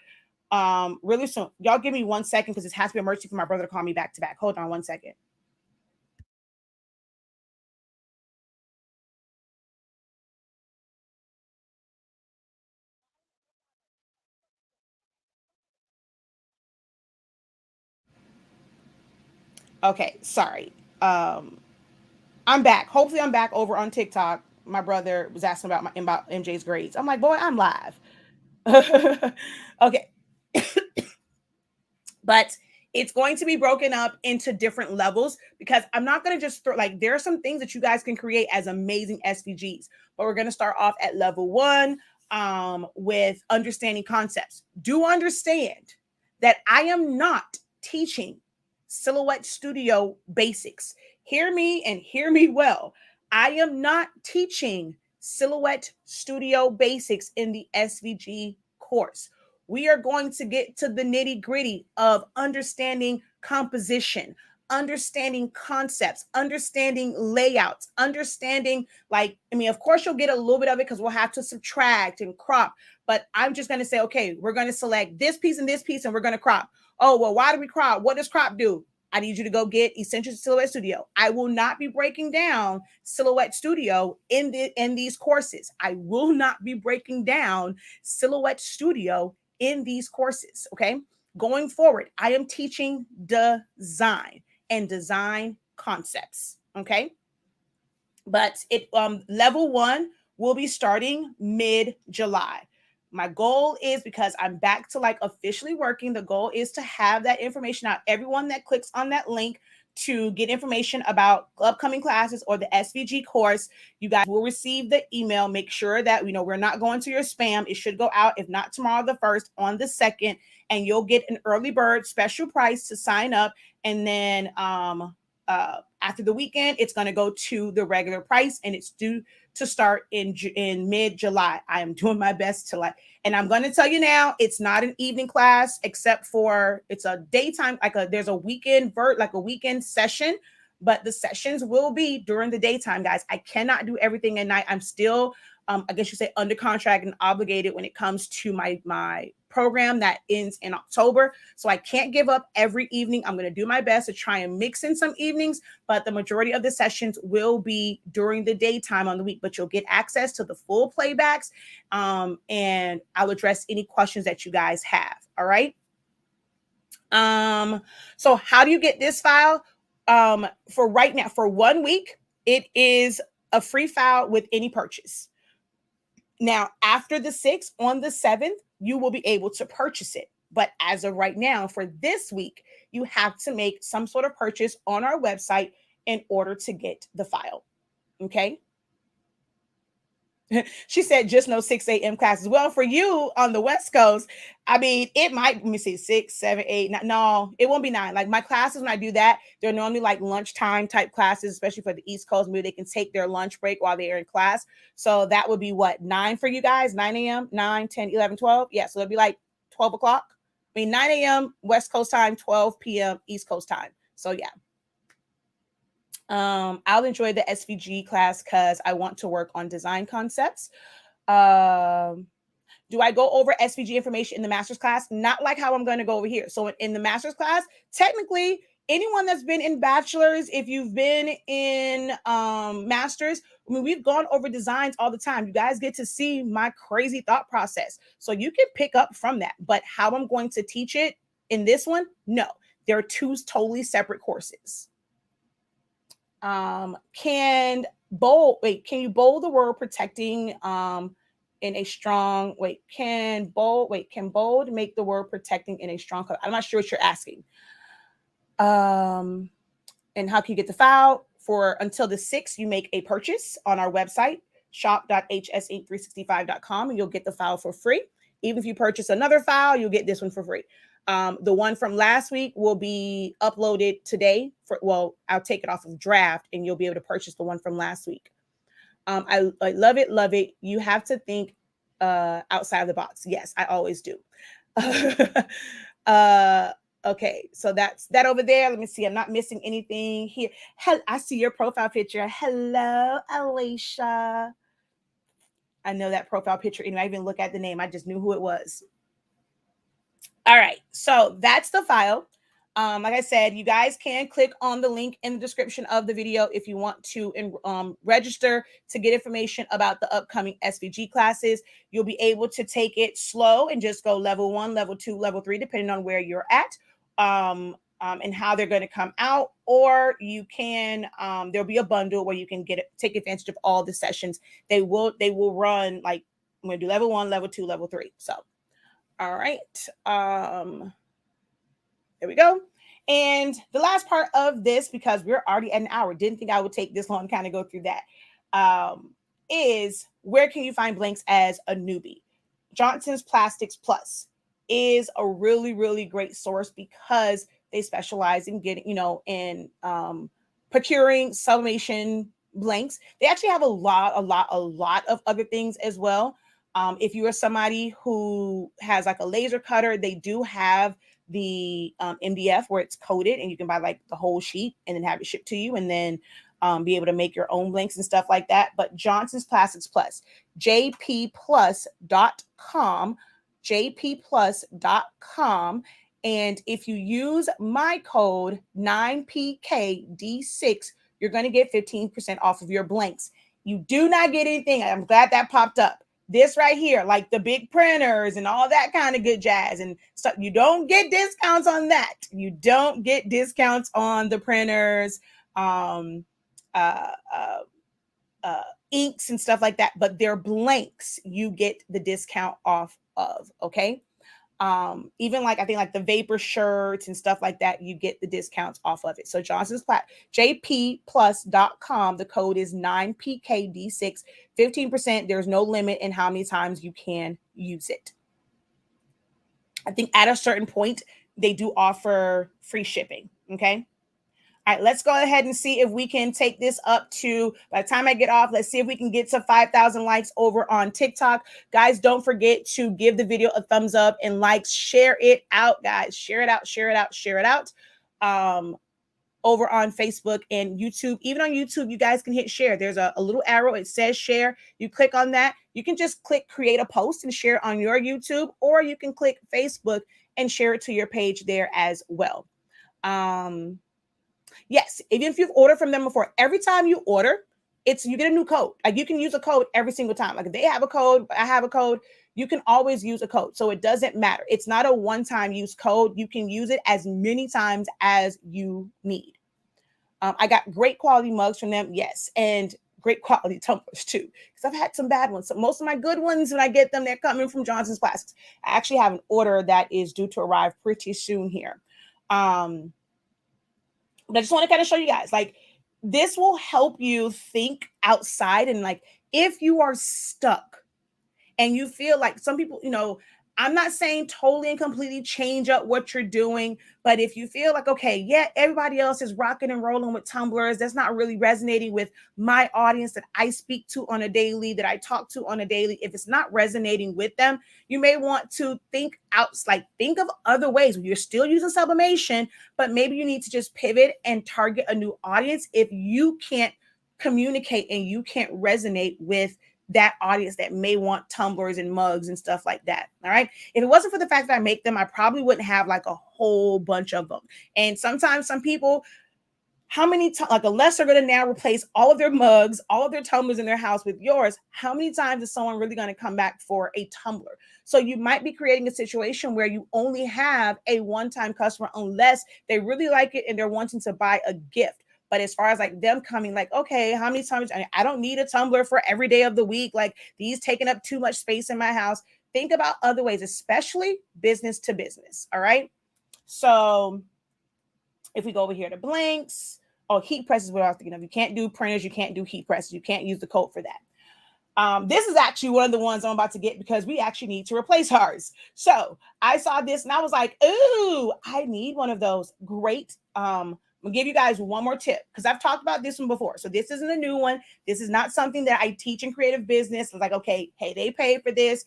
really soon. Y'all give me 1 second because it has to be an emergency for my brother to call me back to back. Hold on 1 second. Okay, sorry. I'm back. Hopefully, I'm back over on TikTok. My brother was asking about MJ's grades. I'm like, boy, I'm live. Okay, but it's going to be broken up into different levels because I'm not going to just throw like there are some things that you guys can create as amazing SVGs, but we're going to start off at level 1 with understanding concepts. Do understand that I am not teaching Silhouette Studio basics. Hear me and hear me well. I am not teaching Silhouette Studio basics in the SVG course. We are going to get to the nitty gritty of understanding composition, understanding concepts, understanding layouts, understanding, of course, you'll get a little bit of it because we'll have to subtract and crop. But I'm just going to say, okay, we're going to select this piece, and we're going to crop. Oh, well, why do we crop? What does crop do? I need you to go get Essentials Silhouette Studio. I will not be breaking down Silhouette Studio in these courses. I will not be breaking down Silhouette Studio in these courses. Okay. Going forward, I am teaching design and design concepts. Okay. But it level 1 will be starting mid-July. My goal is, because I'm back to like officially working, the goal is to have that information out. Everyone that clicks on that link to get information about upcoming classes or the SVG course, you guys will receive the email. Make sure that we're not going to your spam. It should go out, if not tomorrow the 1st, on the 2nd, and you'll get an early bird special price to sign up. And then after the weekend, it's going to go to the regular price, and it's due to start in mid-July. I am doing my best to and I'm going to tell you now, it's not an evening class, except for it's a daytime, there's a weekend a weekend session, but the sessions will be during the daytime, guys. I cannot do everything at night. I'm still, I guess you say, under contract and obligated when it comes to my program that ends in October. So I can't give up every evening. I'm going to do my best to try and mix in some evenings, but the majority of the sessions will be during the daytime on the week, but you'll get access to the full playbacks. And I'll address any questions that you guys have. All right. So how do you get this file? For right now, for 1 week, it is a free file with any purchase. Now, after the 6th, on the 7th, you will be able to purchase it. But as of right now, for this week, you have to make some sort of purchase on our website in order to get the file. Okay. She said just no 6 a.m. classes. Well, for you on the West Coast, it might, let me see, 6, 7, 8, 9. No, it won't be 9. Like my classes, when I do that, they're normally like lunchtime type classes, especially for the East Coast. Maybe they can take their lunch break while they're in class. So that would be what, 9 for you guys? 9 a.m., 9, 10, 11, 12. Yeah. So it'd be like 12 o'clock. 9 a.m. West Coast time, 12 p.m. East Coast time. So yeah. I'll enjoy the SVG class because I want to work on design concepts. Do I go over SVG information in the master's class? Not like how I'm going to go over here. So in the master's class, technically, anyone that's been in bachelor's, if you've been in master's, we've gone over designs all the time. You guys get to see my crazy thought process. So you can pick up from that. But how I'm going to teach it in this one, no. They're 2 totally separate courses. Can you bold the word protecting in a strong can bold make the word protecting in a strong color? I'm not sure what you're asking. And how can you get the file? For until the 6th, you make a purchase on our website. shop.hsink365.com, and you'll get the file for free. Even if you purchase another file, you'll get this one for free. The one from last week will be uploaded today. I'll take it off of draft, and you'll be able to purchase the one from last week. I love it, love it. You have to think outside of the box. Yes, I always do. Okay, so that's that over there. Let me see. I'm not missing anything here. I see your profile picture. Hello, Alicia. I know that profile picture, and I even look at the name. I just knew who it was. All right, so that's the file. Like I said, you guys can click on the link in the description of the video if you want to register to get information about the upcoming SVG classes. You'll be able to take it slow and just go level 1, level 2, level 3, depending on where you're at and how they're going to come out. Or you can, there'll be a bundle where you can take advantage of all the sessions. They will run, like, I'm going to do level 1, level 2, level 3. So, all right. There we go. And the last part of this, because we're already at an hour, didn't think I would take this long to kind of go through that, is where can you find blanks as a newbie? Johnson's Plastics Plus is a really, really great source because they specialize in getting, in procuring sublimation blanks. They actually have a lot of other things as well. If you are somebody who has like a laser cutter, they do have the MDF where it's coated, and you can buy like the whole sheet and then have it shipped to you, and then be able to make your own blanks and stuff like that. But Johnson's Plastics Plus, jpplus.com, jpplus.com. And if you use my code 9PKD6, you're going to get 15% off of your blanks. You do not get anything. I'm glad that popped up. This right here, like the big printers and all that kind of good jazz. And so you don't get discounts on that. You don't get discounts on the printers, inks and stuff like that. But they're blanks. You get the discount off of, okay? Even like, I think like the vapor shirts and stuff like that, you get the discounts off of it. So jpplus.com, the code is 9PKD6, 15%. There's no limit in how many times you can use it. I think at a certain point, they do offer free shipping. Okay. All right, let's go ahead and see if we can take this up to, by the time I get off, let's see if we can get to 5,000 likes over on TikTok. Guys, don't forget to give the video a thumbs up and likes. Share it out, guys. Share it out, share it out, share it out. Over on Facebook and YouTube. Even on YouTube, you guys can hit share. There's a little arrow. It says share. You click on that. You can just click create a post and share it on your YouTube, or you can click Facebook and share it to your page there as well. Yes, even if you've ordered from them before, every time you order, you get a new code. Like you can use a code every single time. Like if they have a code, I have a code, you can always use a code. So it doesn't matter. It's not a one-time use code. You can use it as many times as you need. I got great quality mugs from them. Yes. And great quality tumblers too, because I've had some bad ones. So most of my good ones, when I get them, they're coming from Johnson's Plastics. I actually have an order that is due to arrive pretty soon here. But I just want to kind of show you guys, like, this will help you think outside. And like, if you are stuck and you feel like some people, I'm not saying totally and completely change up what you're doing, but if you feel like, okay, yeah, everybody else is rocking and rolling with tumblers, that's not really resonating with my audience that I speak to on a daily, that I talk to on a daily. If it's not resonating with them, you may want to think of other ways. You're still using sublimation, but maybe you need to just pivot and target a new audience if you can't communicate and you can't resonate with that audience that may want tumblers and mugs and stuff like that. All right. If it wasn't for the fact that I make them, I probably wouldn't have like a whole bunch of them. And sometimes some people, unless they're going to now replace all of their mugs, all of their tumblers in their house with yours, how many times is someone really going to come back for a tumbler? So you might be creating a situation where you only have a one-time customer unless they really like it and they're wanting to buy a gift. But as far as like them coming, like, okay, how many times? I don't need a tumbler for every day of the week. Like these taking up too much space in my house. Think about other ways, especially business to business. All right. So if we go over here to blanks, heat presses, what I was thinking of. You can't do printers. You can't do heat presses. You can't use the code for that. This is actually one of the ones I'm about to get because we actually need to replace ours. So I saw this and I was like, ooh, I need one of those. Great. I'm gonna give you guys one more tip because I've talked about this one before. So this isn't a new one. This is not something that I teach in creative business. It's like, okay, hey, they paid for this.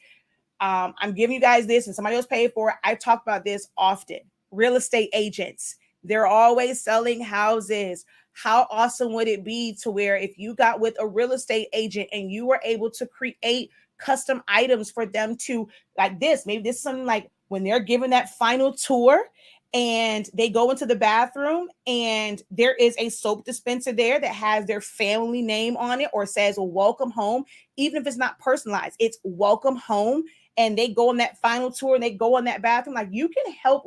I'm giving you guys this and somebody else paid for it. I talk about this often. Real estate agents, they're always selling houses. How awesome would it be to where if you got with a real estate agent and you were able to create custom items for them to, like this, maybe this is something like when they're giving that final tour and they go into the bathroom and there is a soap dispenser there that has their family name on it or says welcome home, even if it's not personalized, it's welcome home, and they go on that final tour and they go on that bathroom. Like you can help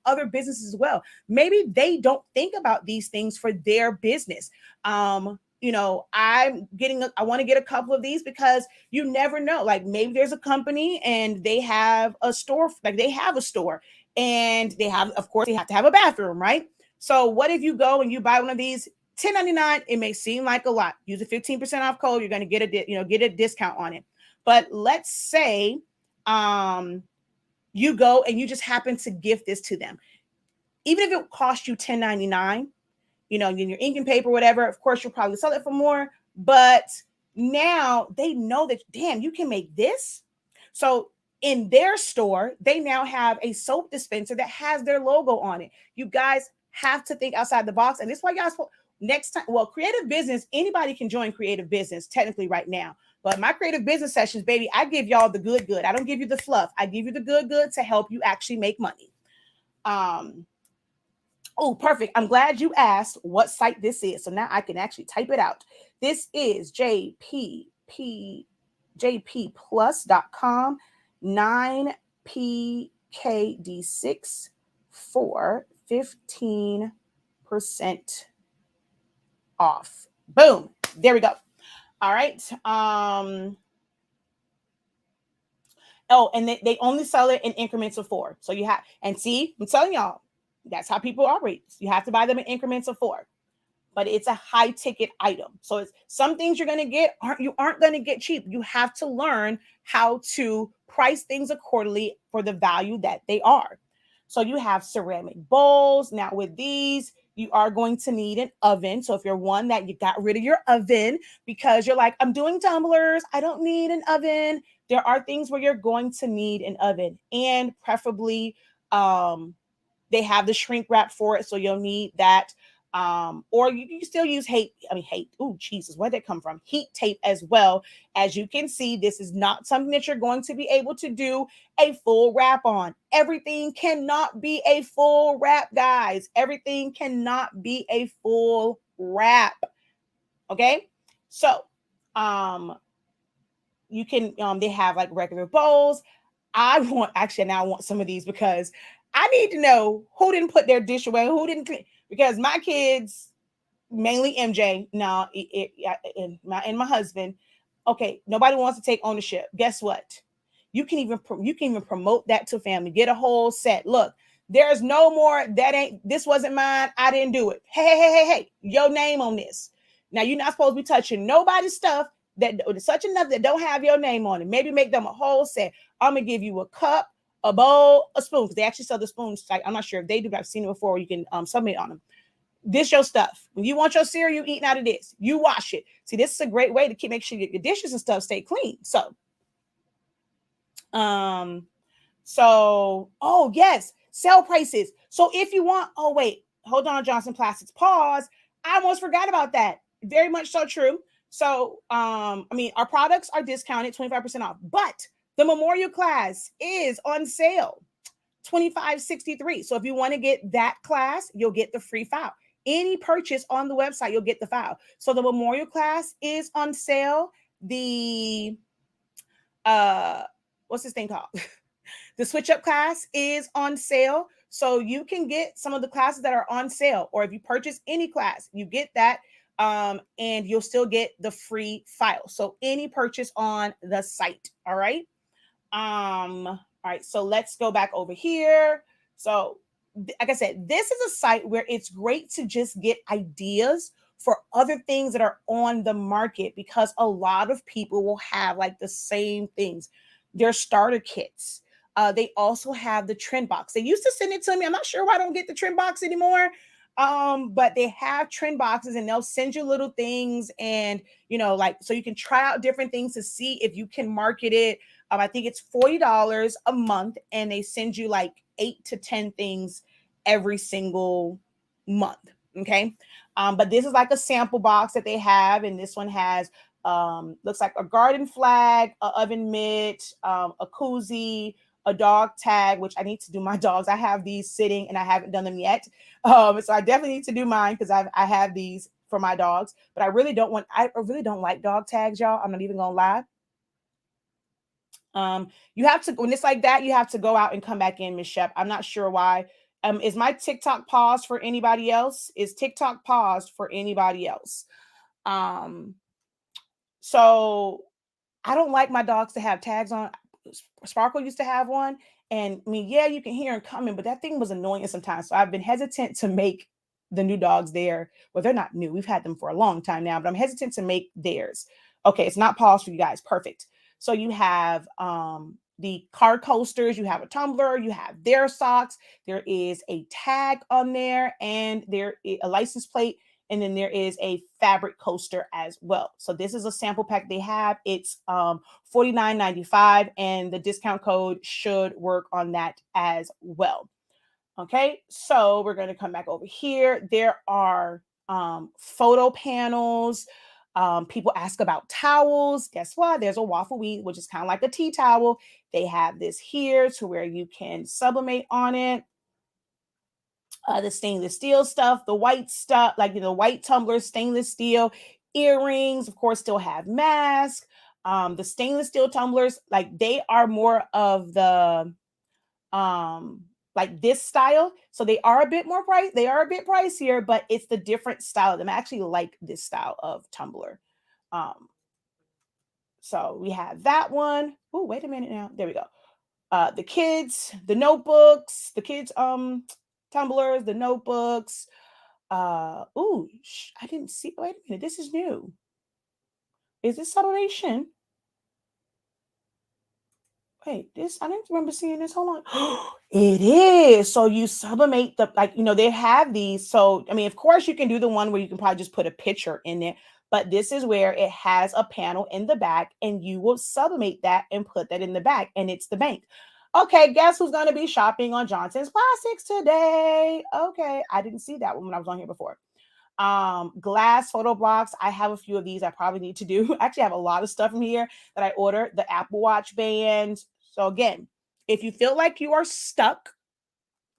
other businesses as well. Maybe they don't think about these things for their business. I want to get a couple of these because you never know. Like maybe there's a company and they have a store, like they have a store and they have, of course, they have to have a bathroom, right? So what if you go and you buy one of these $10.99? It may seem like a lot. Use a 15% off code. You're going to get a discount on it. But let's say you go and you just happen to gift this to them. Even if it costs you $10.99, in your ink and paper, whatever, of course, you'll probably sell it for more. But now they know that, damn, you can make this. So in their store, they now have a soap dispenser that has their logo on it. You guys have to think outside the box. And this is why y'all next time, well, creative business, anybody can join creative business technically right now. But my creative business sessions, baby, I give y'all the good. I don't give you the fluff. I give you the good to help you actually make money. Oh, perfect. I'm glad you asked what site this is. So now I can actually type it out. This is JPPLUS.com 9PKD6 for 15% off. Boom. There we go. All right. And they only sell it in increments of 4. So you have, and see, I'm telling y'all, that's how people operate. You have to buy them in increments of 4. But it's a high ticket item. So it's some things you're going to get aren't going to get cheap. You have to learn how to price things accordingly for the value that they are. So you have ceramic bowls. Now with these, you are going to need an oven. So if you're one that you got rid of your oven because you're like, I'm doing tumblers, I don't need an oven. There are things where you're going to need an oven, and preferably they have the shrink wrap for it. So you'll need that. Or you can still use oh, Jesus, where'd that come from? Heat tape as well. As you can see, this is not something that you're going to be able to do a full wrap on. Everything cannot be a full wrap, guys. Everything cannot be a full wrap. Okay. So, you can, they have like regular bowls. I want some of these because I need to know who didn't put their dish away, who didn't clean. Because my kids, mainly MJ, and my husband, okay, nobody wants to take ownership. Guess what? You can even promote that to family. Get a whole set. Look, there's no more. This wasn't mine. I didn't do it. Hey, your name on this. Now you're not supposed to be touching nobody's stuff that such enough that don't have your name on it. Maybe make them a whole set. I'm gonna give you a cup, a bowl, a spoon, because they actually sell the spoons. Like, I'm not sure if they do, but I've seen it before. You can submit on them. This your stuff. When you want your cereal, you eating out of this. You wash it. See, this is a great way to make sure your dishes and stuff stay clean. So, oh yes, sell prices. So if you want, oh wait, hold on, Johnson Plastics, pause. I almost forgot about that. Very much so true. So, our products are discounted 25% off, but the memorial class is on sale, $25.63. So if you want to get that class, you'll get the free file. Any purchase on the website, you'll get the file. So the memorial class is on sale. The what's this thing called? The switch up class is on sale. So you can get some of the classes that are on sale, or if you purchase any class, you get that. And you'll still get the free file. So any purchase on the site. All right. All right. So let's go back over here. So like I said, this is a site where it's great to just get ideas for other things that are on the market, because a lot of people will have like the same things. Their starter kits. They also have the trend box. They used to send it to me. I'm not sure why I don't get the trend box anymore. But they have trend boxes and they'll send you little things, and like, so you can try out different things to see if you can market it. I think it's $40 a month, and they send you like 8 to 10 things every single month. Okay. But this is like a sample box that they have, and this one has looks like a garden flag, a oven mitt, a koozie, a dog tag, which I need to do my dogs. I have these sitting and I haven't done them yet. So I definitely need to do mine because I have these for my dogs, but I really don't like dog tags, y'all. I'm not even gonna lie. You have to, when it's like that, you have to go out and come back in, Miss Shep. I'm not sure why. Is my TikTok paused for anybody else? Is TikTok paused for anybody else? So I don't like my dogs to have tags on. Sparkle used to have one. And I mean, yeah, you can hear him coming, but that thing was annoying sometimes. So I've been hesitant to make the new dogs there. Well, they're not new. We've had them for a long time now, but I'm hesitant to make theirs. Okay, it's not paused for you guys. Perfect. So you have the card coasters, you have a tumbler, you have their socks. There is a tag on there, and there is a license plate, and then there is a fabric coaster as well. So this is a sample pack they have. It's $49.95, and the discount code should work on that as well. Okay, so we're going to come back over here. There are photo panels. People ask about towels. Guess what? There's a waffle weed, which is kind of like a tea towel. They have this here to where you can sublimate on it. The stainless steel stuff, the white stuff, like the white tumblers, stainless steel earrings, of course, still have masks. The stainless steel tumblers, like they are more of the like this style. So they are a bit more price. They are a bit pricier, but it's the different style of them. I actually like this style of tumbler. So we have that one. Oh, wait a minute now. There we go. The kids, the notebooks, the kids tumblers, the notebooks. I didn't see. Wait a minute. This is new. Is this sublimation? Wait, this, I didn't remember seeing this. Hold on. It is. So you sublimate the, like, they have these. So, I mean, of course, you can do the one where you can probably just put a picture in it. But this is where it has a panel in the back, and you will sublimate that and put that in the back, and it's the bank. Okay, guess who's going to be shopping on Johnson's Plastics today? Okay, I didn't see that one when I was on here before. Glass photo blocks. I have a few of these I probably need to do. I actually have a lot of stuff in here that I ordered. The Apple Watch band. So again, if you feel like you are stuck,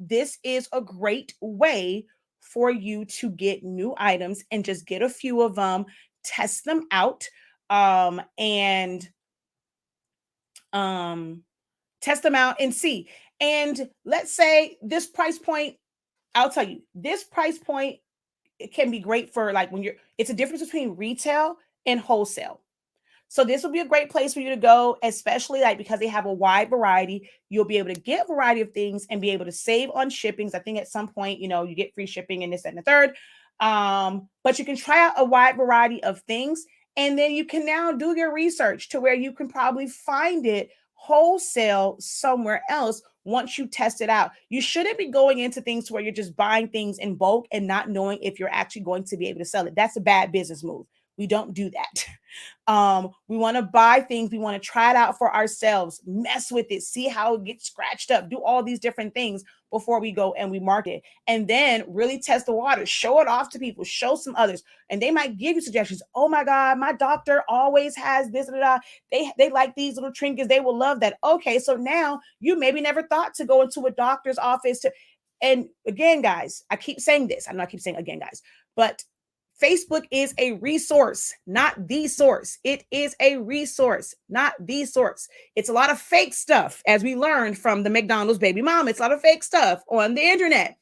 this is a great way for you to get new items and just get a few of them, test them out, and test them out and see. And let's say this price point, I'll tell you, this price point, it can be great for like when it's a difference between retail and wholesale. So this will be a great place for you to go, especially like because they have a wide variety. You'll be able to get a variety of things and be able to save on shippings. I think at some point, you get free shipping and this and the third. But you can try out a wide variety of things, and then you can now do your research to where you can probably find it wholesale somewhere else once you test it out. You shouldn't be going into things where you're just buying things in bulk and not knowing if you're actually going to be able to sell it. That's a bad business move. We don't do that. We want to buy things. We want to try it out for ourselves, mess with it, see how it gets scratched up, do all these different things before we go and we market it. And then really test the water, show it off to people, show some others. And they might give you suggestions. Oh my God, my doctor always has this. They like these little trinkets. They will love that. Okay, so now you maybe never thought to go into a doctor's office and again, guys, I keep saying this. I know I keep saying again, guys, but Facebook is a resource, not the source. It is a resource, not the source. It's a lot of fake stuff, as we learned from the McDonald's baby mom. It's a lot of fake stuff on the internet.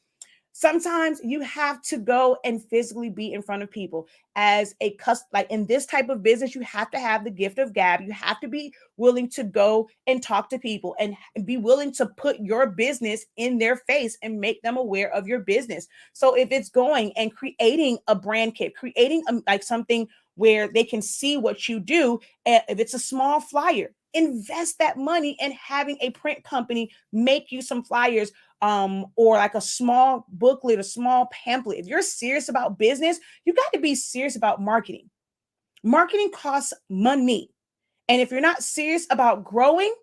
Sometimes you have to go and physically be in front of people as a like in this type of business. You have to have the gift of gab. You have to be willing to go and talk to people and be willing to put your business in their face and make them aware of your business. So if it's going and creating a brand kit, creating like something where they can see what you do, if it's a small flyer, invest that money in having a print company make you some flyers, or like a small booklet, a small pamphlet. If you're serious about business, you got to be serious about marketing. Marketing costs money. And if you're not serious about growing,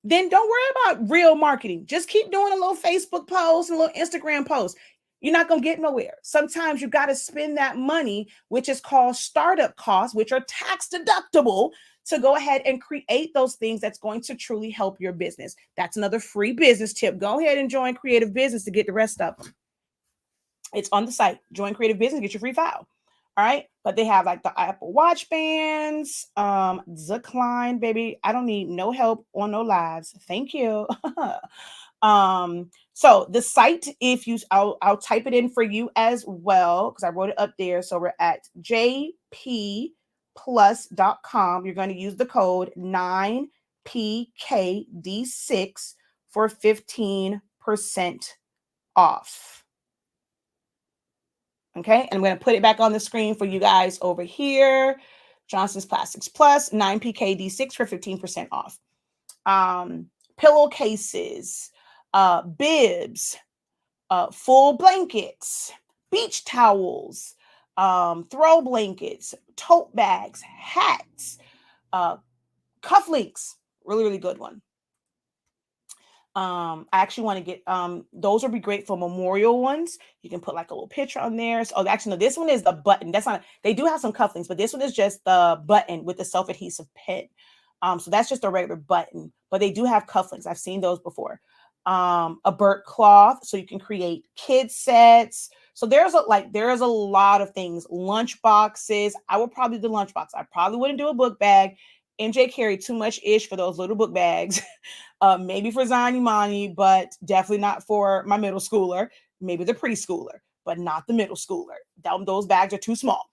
then don't worry about real marketing. Just keep doing a little Facebook post and a little Instagram post. You're not going to get nowhere. Sometimes you got to spend that money, which is called startup costs, which are tax deductible, to go ahead and create those things that's going to truly help your business. That's another free business tip. Go ahead and join Creative Business to get the rest of them. It's on the site. Join Creative Business, get your free file. All right. But they have like the Apple Watch bands, decline, baby. I don't need no help on no lives. Thank you. So the site, I'll type it in for you as well, because I wrote it up there. So we're at jpplus.com. You're going to use the code 9PKD6 for 15% off. Okay, and I'm going to put it back on the screen for you guys over here. Johnson's Plastics Plus, 9PKD6 for 15% off. Pillowcases, bibs, full blankets, beach towels, throw blankets, tote bags, hats, cufflinks, really, really good one. I actually want to get, those would be great for memorial ones. You can put like a little picture on there. So, actually, no, this one is the button. That's not, they do have some cufflinks, but this one is just the button with the self-adhesive pin. So that's just a regular button, but they do have cufflinks. I've seen those before. A burnt cloth, so you can create kid sets. So there's a lot of things. Lunch boxes. I would probably do lunch box. I probably wouldn't do a book bag. MJ carried too much ish for those little book bags. Maybe for Zion Imani, but definitely not for my middle schooler. Maybe the preschooler, but not the middle schooler. Those bags are too small.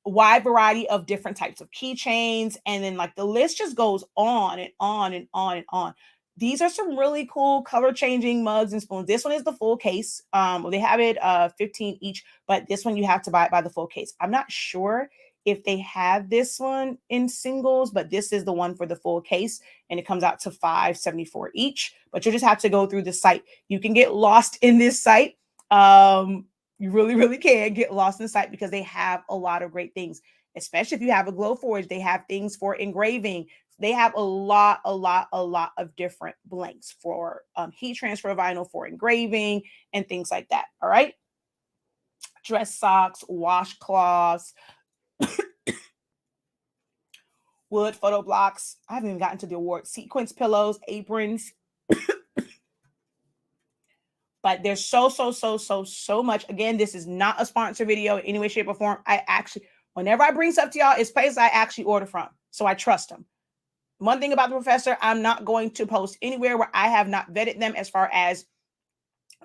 Wide variety of different types of keychains, and then like the list just goes on and on and on and on. These are some really cool color changing mugs and spoons. This one is the full case. They have it 15 each, but this one you have to buy it by the full case. I'm not sure if they have this one in singles, but this is the one for the full case, and it comes out to $5.74 each. But you just have to go through the site. You can get lost in this site. You really, really can get lost in the site because they have a lot of great things, especially if you have a Glowforge. They have things for engraving. They have a lot of different blanks for heat transfer vinyl, for engraving and things like that. All right. Dress socks, washcloths, wood photo blocks. I haven't even gotten to the award. Sequence pillows, aprons. But there's so much. Again, this is not a sponsor video in any way, shape, or form. Whenever I bring stuff to y'all, it's places I actually order from. So I trust them. One thing about the professor, I'm not going to post anywhere where I have not vetted them, as far as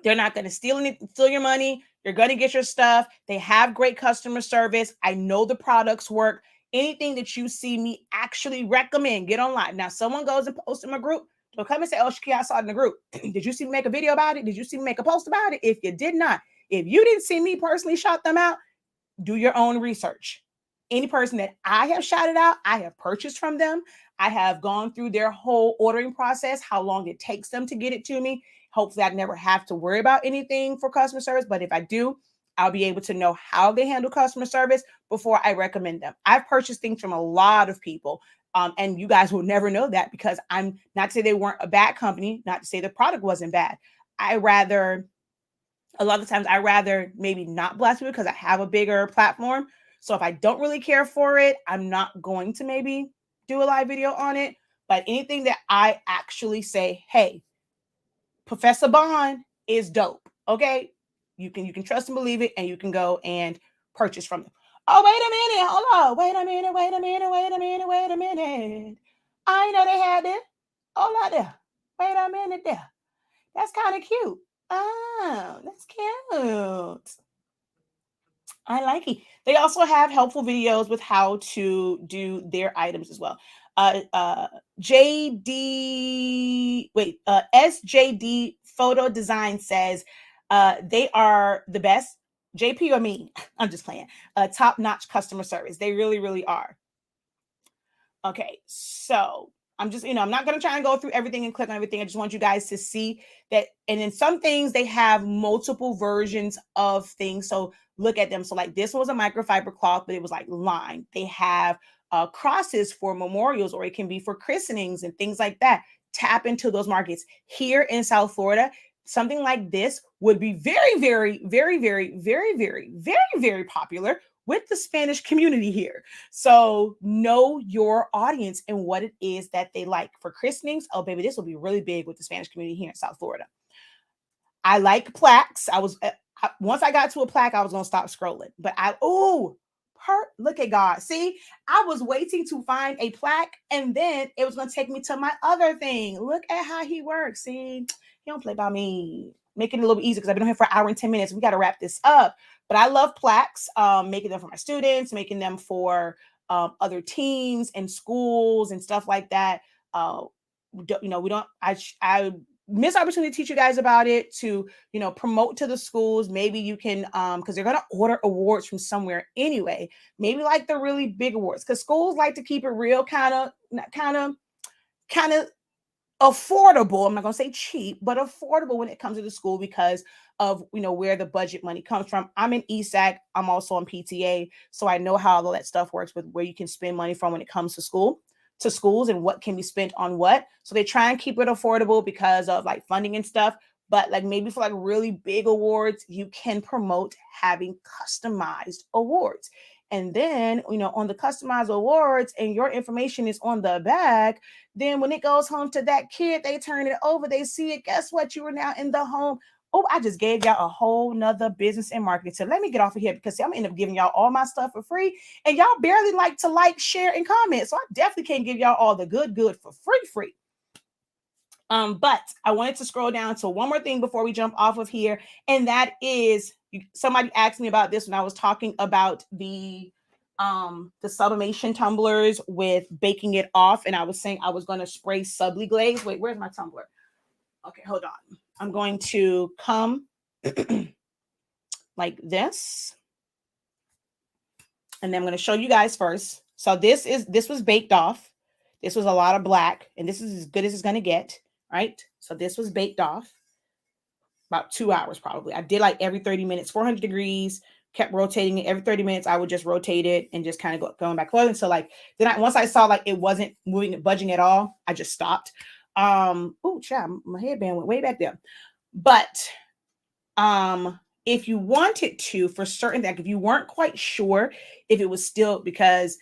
they're not going to steal your money. You're going to get your stuff. They have great customer service. I know the products work. Anything that you see me actually recommend, get online. Now, someone goes and posts in my group. They'll come and say, "Oh, Shaki, I saw it in the group. Did you see me make a video about it? Did you see me make a post about it?" If you did not, if you didn't see me personally shout them out, do your own research. Any person that I have shouted out, I have purchased from them. I have gone through their whole ordering process, how long it takes them to get it to me. Hopefully, I never have to worry about anything for customer service. But if I do, I'll be able to know how they handle customer service before I recommend them. I've purchased things from a lot of people. And you guys will never know that, because I'm not to say they weren't a bad company, not to say the product wasn't bad. A lot of times I rather maybe not blast people because I have a bigger platform. So if I don't really care for it, I'm not going to maybe do a live video on it. But anything that I actually say, hey, Professor Bond is dope. Okay. You can trust and believe it, and you can go and purchase from them. Oh, wait a minute. Hold on. Wait a minute. I know they had it. Hold on there. Wait a minute there. That's kind of cute. Oh, that's cute. I like it. They also have helpful videos with how to do their items as well. SJD Photo Design says they are the best. JP or me? I'm just playing. Top notch customer service. They really, really are. Okay, so I'm just, I'm not going to try and go through everything and click on everything. I just want you guys to see that. And in some things, they have multiple versions of things. So look at them. So, like, this was a microfiber cloth, but it was like lined. They have crosses for memorials, or it can be for christenings and things like that. Tap into those markets. Here in South Florida, something like this would be very, very, very, very, very, very, very, very popular with the Spanish community here. So know your audience and what it is that they like. For christenings, oh baby, this will be really big with the Spanish community here in South Florida. I like plaques. Once I got to a plaque, I was gonna stop scrolling. But look at God. See, I was waiting to find a plaque, and then it was gonna take me to my other thing. Look at how he works. See, he don't play by me. Making it a little bit easier because I've been on here for an hour and 10 minutes. We got to wrap this up. But I love plaques, making them for my students, making them for other teams and schools and stuff like that. I miss opportunity to teach you guys about it, to promote to the schools. Maybe you can, because they're going to order awards from somewhere anyway, maybe like the really big awards, because schools like to keep it real kind of affordable. I'm not going to say cheap, but affordable when it comes to the school, because of where the budget money comes from. I'm in ESAC. I'm also on PTA, so I know how all that stuff works with where you can spend money from when it comes to schools and what can be spent on what. So they try and keep it affordable because of like funding and stuff. But like maybe for like really big awards, you can promote having customized awards. And then, on the customized awards and your information is on the back, then when it goes home to that kid, they turn it over, they see it. Guess what? You are now in the home. Oh, I just gave y'all a whole nother business and marketing. So let me get off of here, because I'm gonna end up giving y'all all my stuff for free. And y'all barely like to like, share, and comment. So I definitely can't give y'all all the good for free. But I wanted to scroll down to one more thing before we jump off of here. And that is, somebody asked me about this when I was talking about the sublimation tumblers with baking it off. And I was saying I was going to spray Subli glaze. Wait, where's my tumbler? Okay, hold on. I'm going to come like this. And then I'm going to show you guys first. So this was baked off. This was a lot of black, and this is as good as it's going to get, right? So this was baked off about 2 hours probably. I did like every 30 minutes, 400 degrees, kept rotating it. Every 30 minutes, I would just rotate it and just kind of going back forth until like, once I saw like it wasn't moving, budging at all, I just stopped. Child, my headband went way back there. But if you wanted to, for certain, like if you weren't quite sure if it was still, because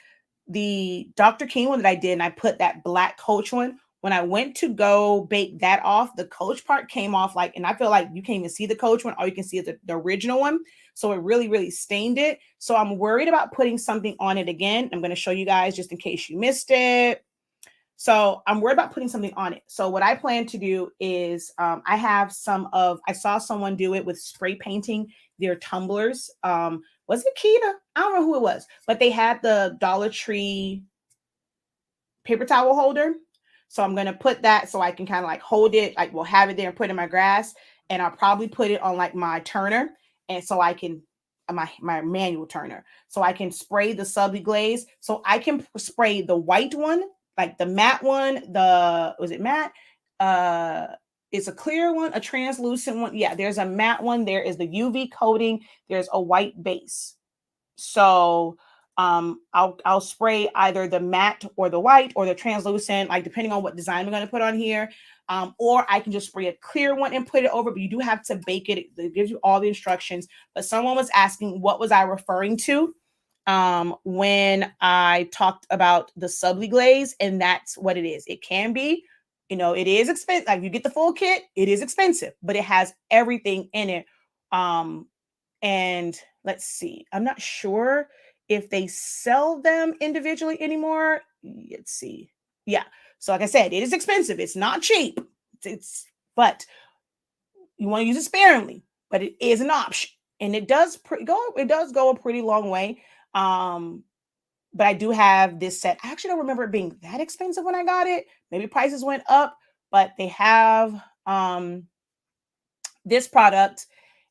the Dr. King one that I did, and I put that black Coach one, when I went to go bake that off, the Coach part came off like, and I feel like you can't even see the Coach one. All you can see is the original one. So it really, really stained it. So I'm worried about putting something on it again. I'm going to show you guys just in case you missed it. So I'm worried about putting something on it. So what I plan to do is I saw someone do it with spray painting their tumblers. Was it Kita? I don't know who it was, but they had the Dollar Tree paper towel holder. So I'm going to put that so I can kind of like hold it, like we'll have it there and put it in my grass. And I'll probably put it on like my turner. And so I can, my manual turner, so I can spray the Subli glaze. So I can spray the white one, like the matte one, was it matte? It's a clear one, a translucent one. Yeah, there's a matte one. There is the UV coating. There's a white base. So I'll spray either the matte or the white or the translucent, like depending on what design I'm going to put on here. Or I can just spray a clear one and put it over, but you do have to bake it. It gives you all the instructions. But someone was asking, what was I referring to when I talked about the Subli glaze? And that's what it is. It can be, it is expensive. Like, you get the full kit, it is expensive, but it has everything in it. And let's see, I'm not sure if they sell them individually anymore. Let's see. Yeah. So like I said, it is expensive. It's not cheap. But you want to use it sparingly, but it is an option, and it does go a pretty long way. But I do have this set. I actually don't remember it being that expensive when I got it. Maybe prices went up, but they have this product,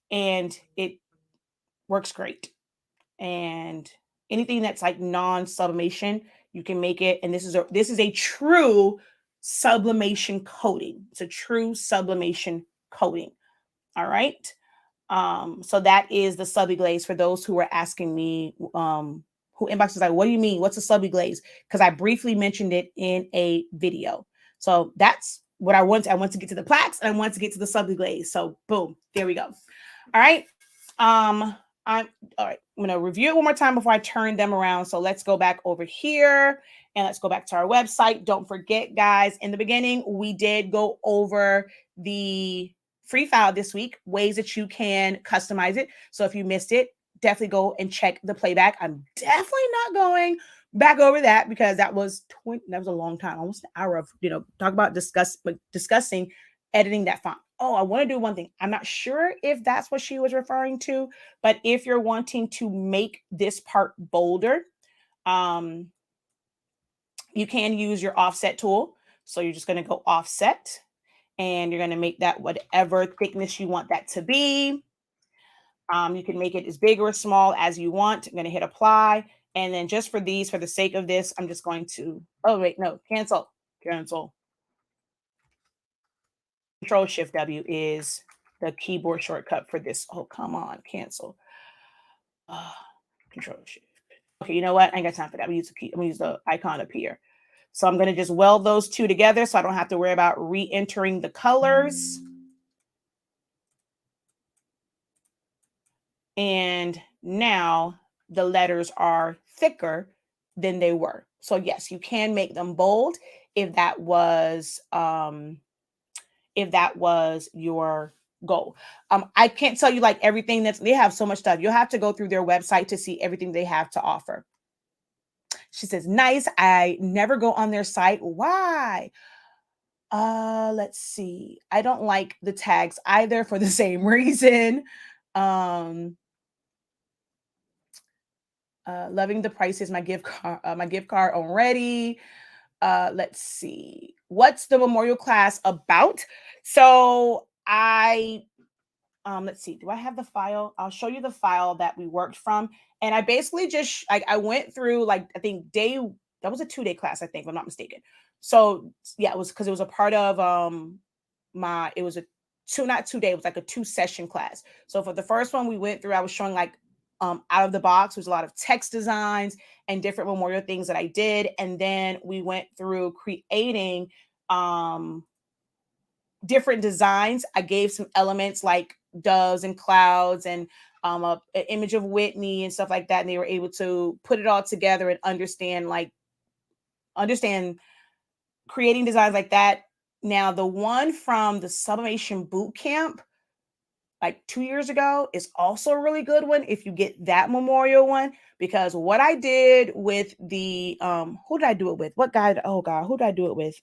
and it works great. And anything that's like non-sublimation, you can make it. And this is a true sublimation coating. It's a true sublimation coating. All right. So that is the subby glaze for those who were asking me, who inboxed was like, what do you mean? What's a subby glaze? Because I briefly mentioned it in a video. So that's what I want. I want to get to the plaques and I want to get to the subby glaze. So boom, there we go. All right. I'm all right. I'm going to review it one more time before I turn them around. So let's go back over here and let's go back to our website. Don't forget, guys, in the beginning, we did go over the free file this week, ways that you can customize it. So if you missed it, definitely go and check the playback. I'm definitely not going back over that because that was a long time, almost an hour of, talk about discussing editing that font. Oh, I want to do one thing. I'm not sure if that's what she was referring to, but if you're wanting to make this part bolder, you can use your offset tool. So you're just going to go offset and you're going to make that whatever thickness you want that to be. You can make it as big or as small as you want. I'm going to hit apply. And then just for the sake of this, I'm just going to, oh, wait, no, cancel. Control-Shift-W is the keyboard shortcut for this. Oh, come on, cancel. Control-Shift. Okay, you know what? I ain't got time for that. I'm going to use the icon up here. So I'm going to just weld those two together so I don't have to worry about re-entering the colors. And now the letters are thicker than they were. So yes, you can make them bold if that was your goal. I can't tell you like everything they have so much stuff. You'll have to go through their website to see everything they have to offer. She says, nice. I never go on their site. Why? Let's see. I don't like the tags either for the same reason. Loving the prices, my gift card already. Let's see. What's the memorial class about? So let's see. Do I have the file? I'll show you the file that we worked from. And I basically just, I went through like, I think that was a 2-day class, I think, if I'm not mistaken. So yeah, it was because it was a part of, it was not 2 day, it was like a 2-session class. So for the first one we went through, I was showing like, out of the box, there's a lot of text designs and different memorial things that I did. And then we went through creating, different designs. I gave some elements like doves and clouds and an image of Whitney and stuff like that. And they were able to put it all together and understand creating designs like that. Now, the one from the Sublimation boot camp, like 2 years ago, is also a really good one if you get that memorial one, because what I did with the, who did I do it with? What guy? Oh God, who did I do it with?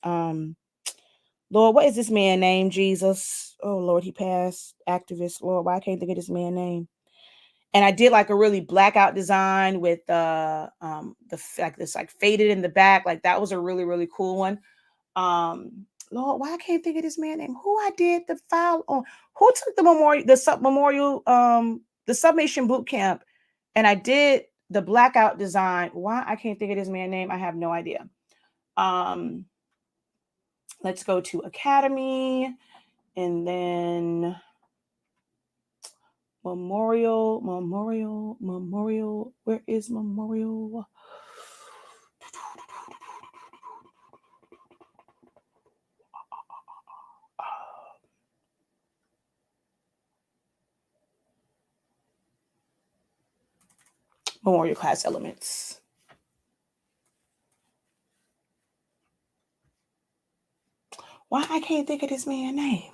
Lord, what is this man named? Jesus. Oh Lord, he passed. Activist. Lord, why I can't think of this man name? And I did like a really blackout design with this like faded in the back. Like that was a really, really cool one. Lord, why I can't think of this man name? Who I did the file on? Who took the Sublimation boot camp, and I did the blackout design. Why I can't think of this man name? I have no idea. Let's go to Academy, and then Memorial. Where is Memorial? Memorial class elements. Why I can't think of this man's name?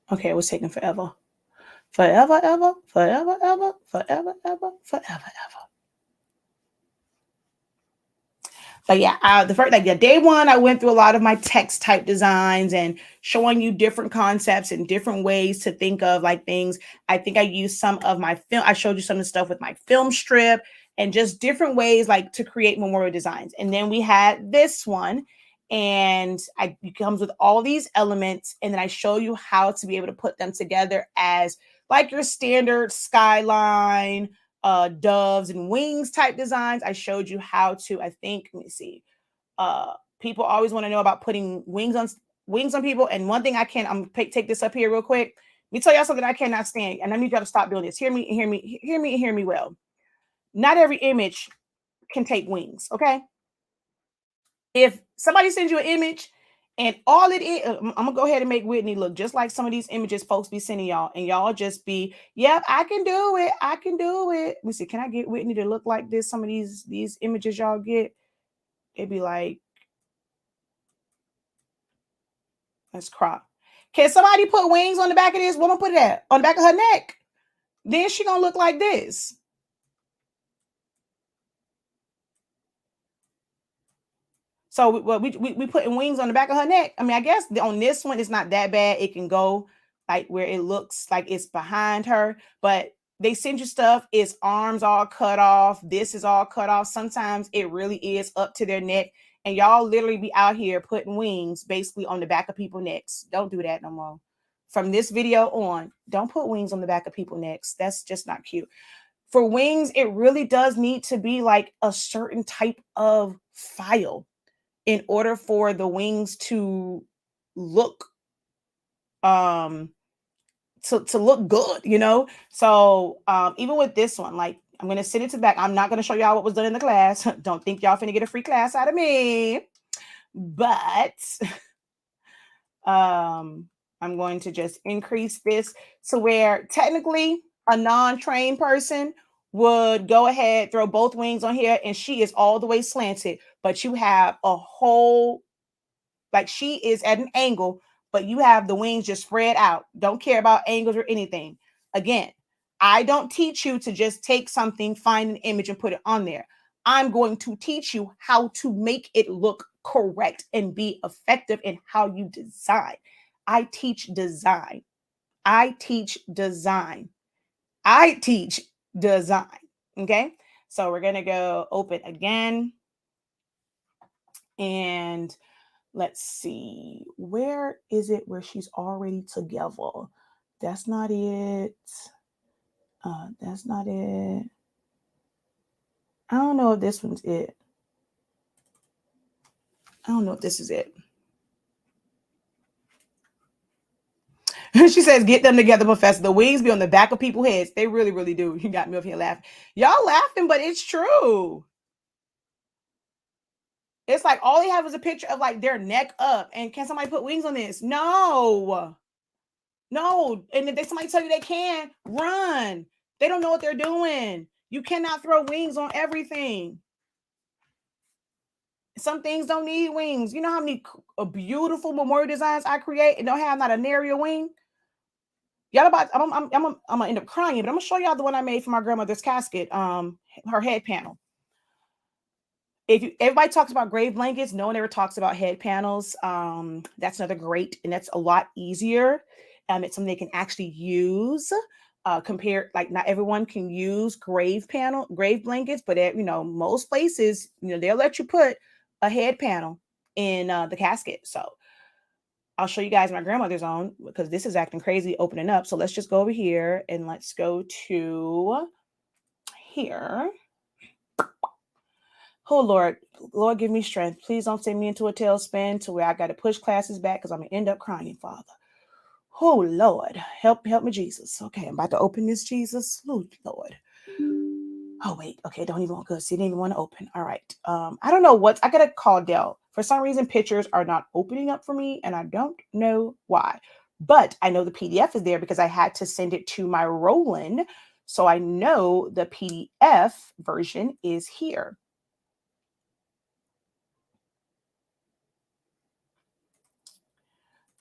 Okay, it was taking forever. Forever. But yeah, the first, like the day one, I went through a lot of my text type designs and showing you different concepts and different ways to think of like things. I think I used some of my film. I showed you some of the stuff with my film strip and just different ways like to create memorial designs. And then we had this one, and it comes with all these elements, and then I show you how to be able to put them together as like your standard skyline, doves and wings type designs. I showed you how to, I think, let me see. People always want to know about putting wings on people. And one thing I'm take this up here real quick. Let me tell y'all something I cannot stand. And I need y'all to stop doing this. Hear me well. Not every image can take wings. Okay. If somebody sends you an image and all it is, I'm gonna go ahead and make Whitney look just like some of these images folks be sending y'all, and y'all just be, yep, I can do it. I can do it. Let me see, can I get Whitney to look like this? Some of these images y'all get, it'd be like, let's crop. Can somebody put wings on the back of this? What am I put it at? On the back of her neck? Then she gonna look like this. So we putting wings on the back of her neck. I mean, I guess on this one it's not that bad. It can go like where it looks like it's behind her, but they send you stuff. It's arms all cut off. This is all cut off. Sometimes it really is up to their neck, and y'all literally be out here putting wings basically on the back of people's necks. Don't do that no more. From this video on, don't put wings on the back of people's necks. That's just not cute. For wings, it really does need to be like a certain type of file in order for the wings to look to look good, you know. So even with this one, like I'm gonna send it to the back. I'm not gonna show y'all what was done in the class. Don't think y'all finna get a free class out of me. But I'm going to just increase this to where technically a non-trained person would go ahead, throw both wings on here, and she is all the way slanted, but you have a whole, like she is at an angle, but you have the wings just spread out. Don't care about angles or anything. Again, I don't teach you to just take something, find an image, and put it on there. I'm going to teach you how to make it look correct and be effective in how you design. I teach design. I teach design. I teach design. Okay. So we're going to go open again. And let's see. Where is it where she's already together? That's not it. That's not it. I don't know if this one's it. I don't know if this is it. She says, get them together, Professor. The wings be on the back of people's heads. They really, really do. You got me up here laughing. Y'all laughing, but it's true. It's like all they have is a picture of like their neck up. And can somebody put wings on this? No. No. And if somebody tell you they can, run. They don't know what they're doing. You cannot throw wings on everything. Some things don't need wings. You know how many beautiful memorial designs I create and don't have not a nary a wing? Y'all about I'm gonna end up crying, but I'm gonna show y'all the one I made for my grandmother's casket, her head panel. Everybody talks about grave blankets, no one ever talks about head panels. That's another great, and that's a lot easier. It's something they can actually use. Compared, like not everyone can use grave blankets, but most places, they'll let you put a head panel in the casket. So I'll show you guys my grandmother's own because this is acting crazy opening up. So let's just go over here and let's go to here. Oh, Lord, give me strength. Please don't send me into a tailspin to where I got to push classes back because I'm going to end up crying, Father. Oh, Lord, help me, Jesus. Okay, I'm about to open this, Jesus. Oh, Lord. Oh, wait. Okay, don't even want to see. Didn't even want to open. All right. I don't know I got to call Dell. For some reason, pictures are not opening up for me, and I don't know why. But I know the PDF is there because I had to send it to my Roland. So I know the PDF version is here.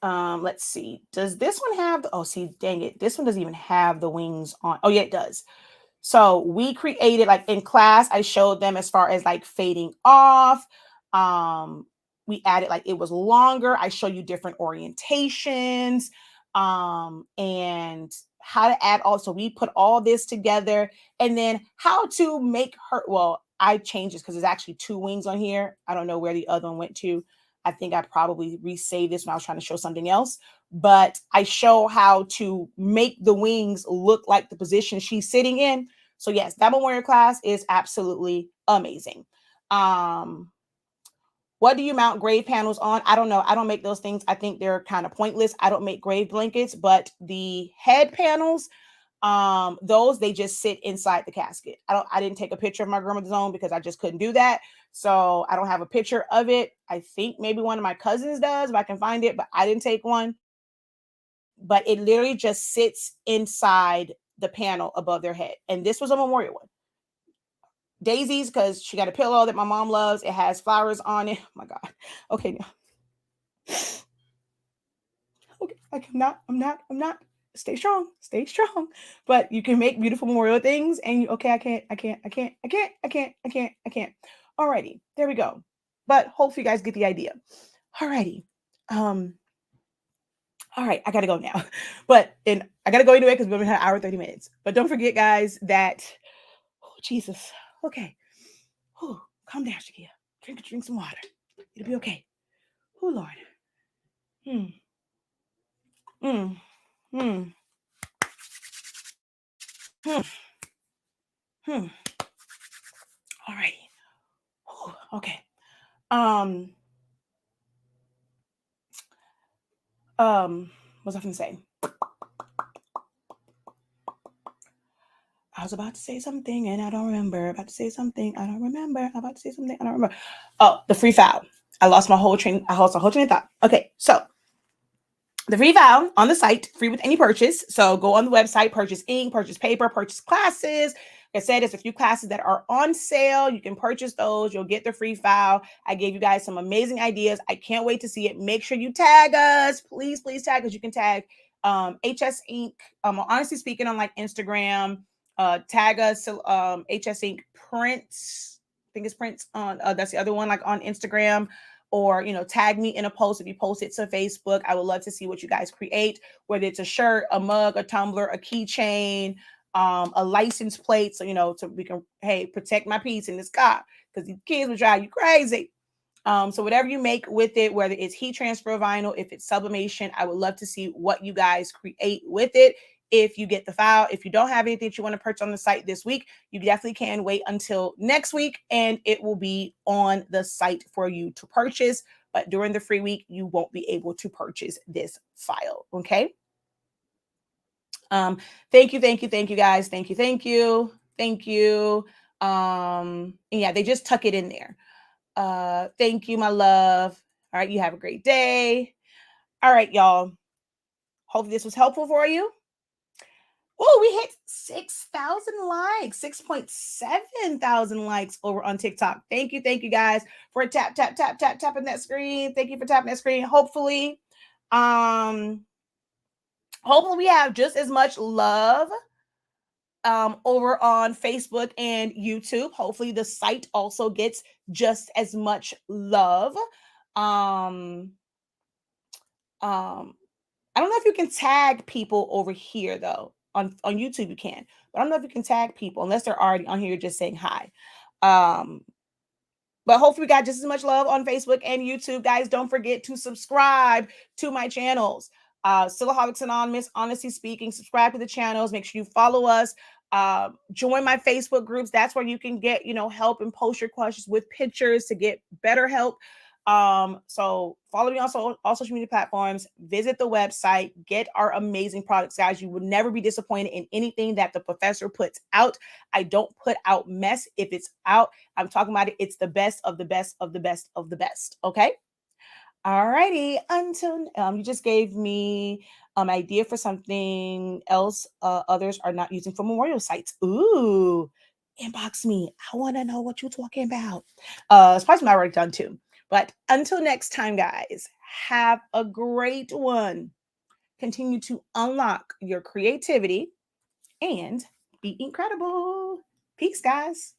Let's see. Does this one have, oh, see, dang it. This one doesn't even have the wings on. Oh, yeah, it does. So we created, like in class, I showed them as far as like fading off. We added, like, it was longer. I show you different orientations, and how to add also. We put all this together, and then how to make her. Well, I changed this because there's actually 2 wings on here. I don't know where the other one went to. I think I probably resaved this when I was trying to show something else. But I show how to make the wings look like the position she's sitting in. So yes, that memorial class is absolutely amazing. What do you mount grave panels on? I don't know. I don't make those things. I think they're kind of pointless. I don't make grave blankets, but the head panels, those, they just sit inside the casket. I didn't take a picture of my grandmother's own because I just couldn't do that. So I don't have a picture of it. I think maybe one of my cousins does if I can find it, but I didn't take one. But it literally just sits inside the panel above their head. And this was a memorial one. Daisies, because she got a pillow that my mom loves. It has flowers on it. Oh my God. Okay. Okay. I'm not. Stay strong. Stay strong. But you can make beautiful memorial things. And you, okay, I can't. Alrighty. There we go. But hopefully you guys get the idea. Alrighty. All right, I gotta go now. But and I gotta go anyway because we've been here an hour, 30 minutes. But don't forget, guys, that Jesus. Okay. Calm down, Shakia. Drink some water. It'll be okay. Oh Lord. Hmm. Hmm. Hmm. Hmm. Hmm. All righty. Okay. What was I gonna say? I was about to say something and I don't remember. About to say something. I don't remember. About to say something. I don't remember. Oh, the free file. I lost my whole train. I lost my whole train of thought. Okay, so the free file on the site, free with any purchase. So go on the website, purchase ink, purchase paper, purchase classes. Like I said, there's a few classes that are on sale. You can purchase those. You'll get the free file. I gave you guys some amazing ideas. I can't wait to see it. Make sure you tag us. Please tag us. You can tag HS Ink. Honestly speaking, on like Instagram, tag us HS Ink Prints. I think it's Prints on that's the other one, like on Instagram. Or, tag me in a post. If you post it to Facebook, I would love to see what you guys create, whether it's a shirt, a mug, a tumbler, a keychain, a license plate. So, so we can, hey, protect my peace in the sky, because these kids will drive you crazy. So whatever you make with it, whether it's heat transfer vinyl, if it's sublimation, I would love to see what you guys create with it. If you get the file, if you don't have anything that you want to purchase on the site this week, you definitely can wait until next week and it will be on the site for you to purchase. But during the free week, you won't be able to purchase this file. Okay. Thank you guys. Thank you. And yeah, they just tuck it in there. Thank you, my love. All right, you have a great day. All right, y'all. Hopefully this was helpful for you. Oh, we hit 6,000 likes, 6.7 thousand likes over on TikTok. Thank you guys for tapping that screen. Thank you for tapping that screen. Hopefully we have just as much love over on Facebook and YouTube. Hopefully the site also gets just as much love. I don't know if you can tag people over here though. On YouTube you can, but I don't know if you can tag people unless they're already on here just saying hi. But hopefully we got just as much love on Facebook and YouTube. Guys, don't forget to subscribe to my channels. Sillaholics Anonymous, Honestly Speaking, subscribe to the channels. Make sure you follow us. Join my Facebook groups. That's where you can get, help and post your questions with pictures to get better help. So follow me on all social media platforms, visit the website, get our amazing products, guys. You would never be disappointed in anything that the professor puts out. I don't put out mess. If it's out, I'm talking about it. It's the best of the best of the best of the best. Okay. All righty. Until you just gave me idea for something else others are not using for memorial sites. Ooh, inbox me. I want to know what you're talking about. It's probably already done too. But until next time, guys, have a great one. Continue to unlock your creativity and be incredible. Peace, guys.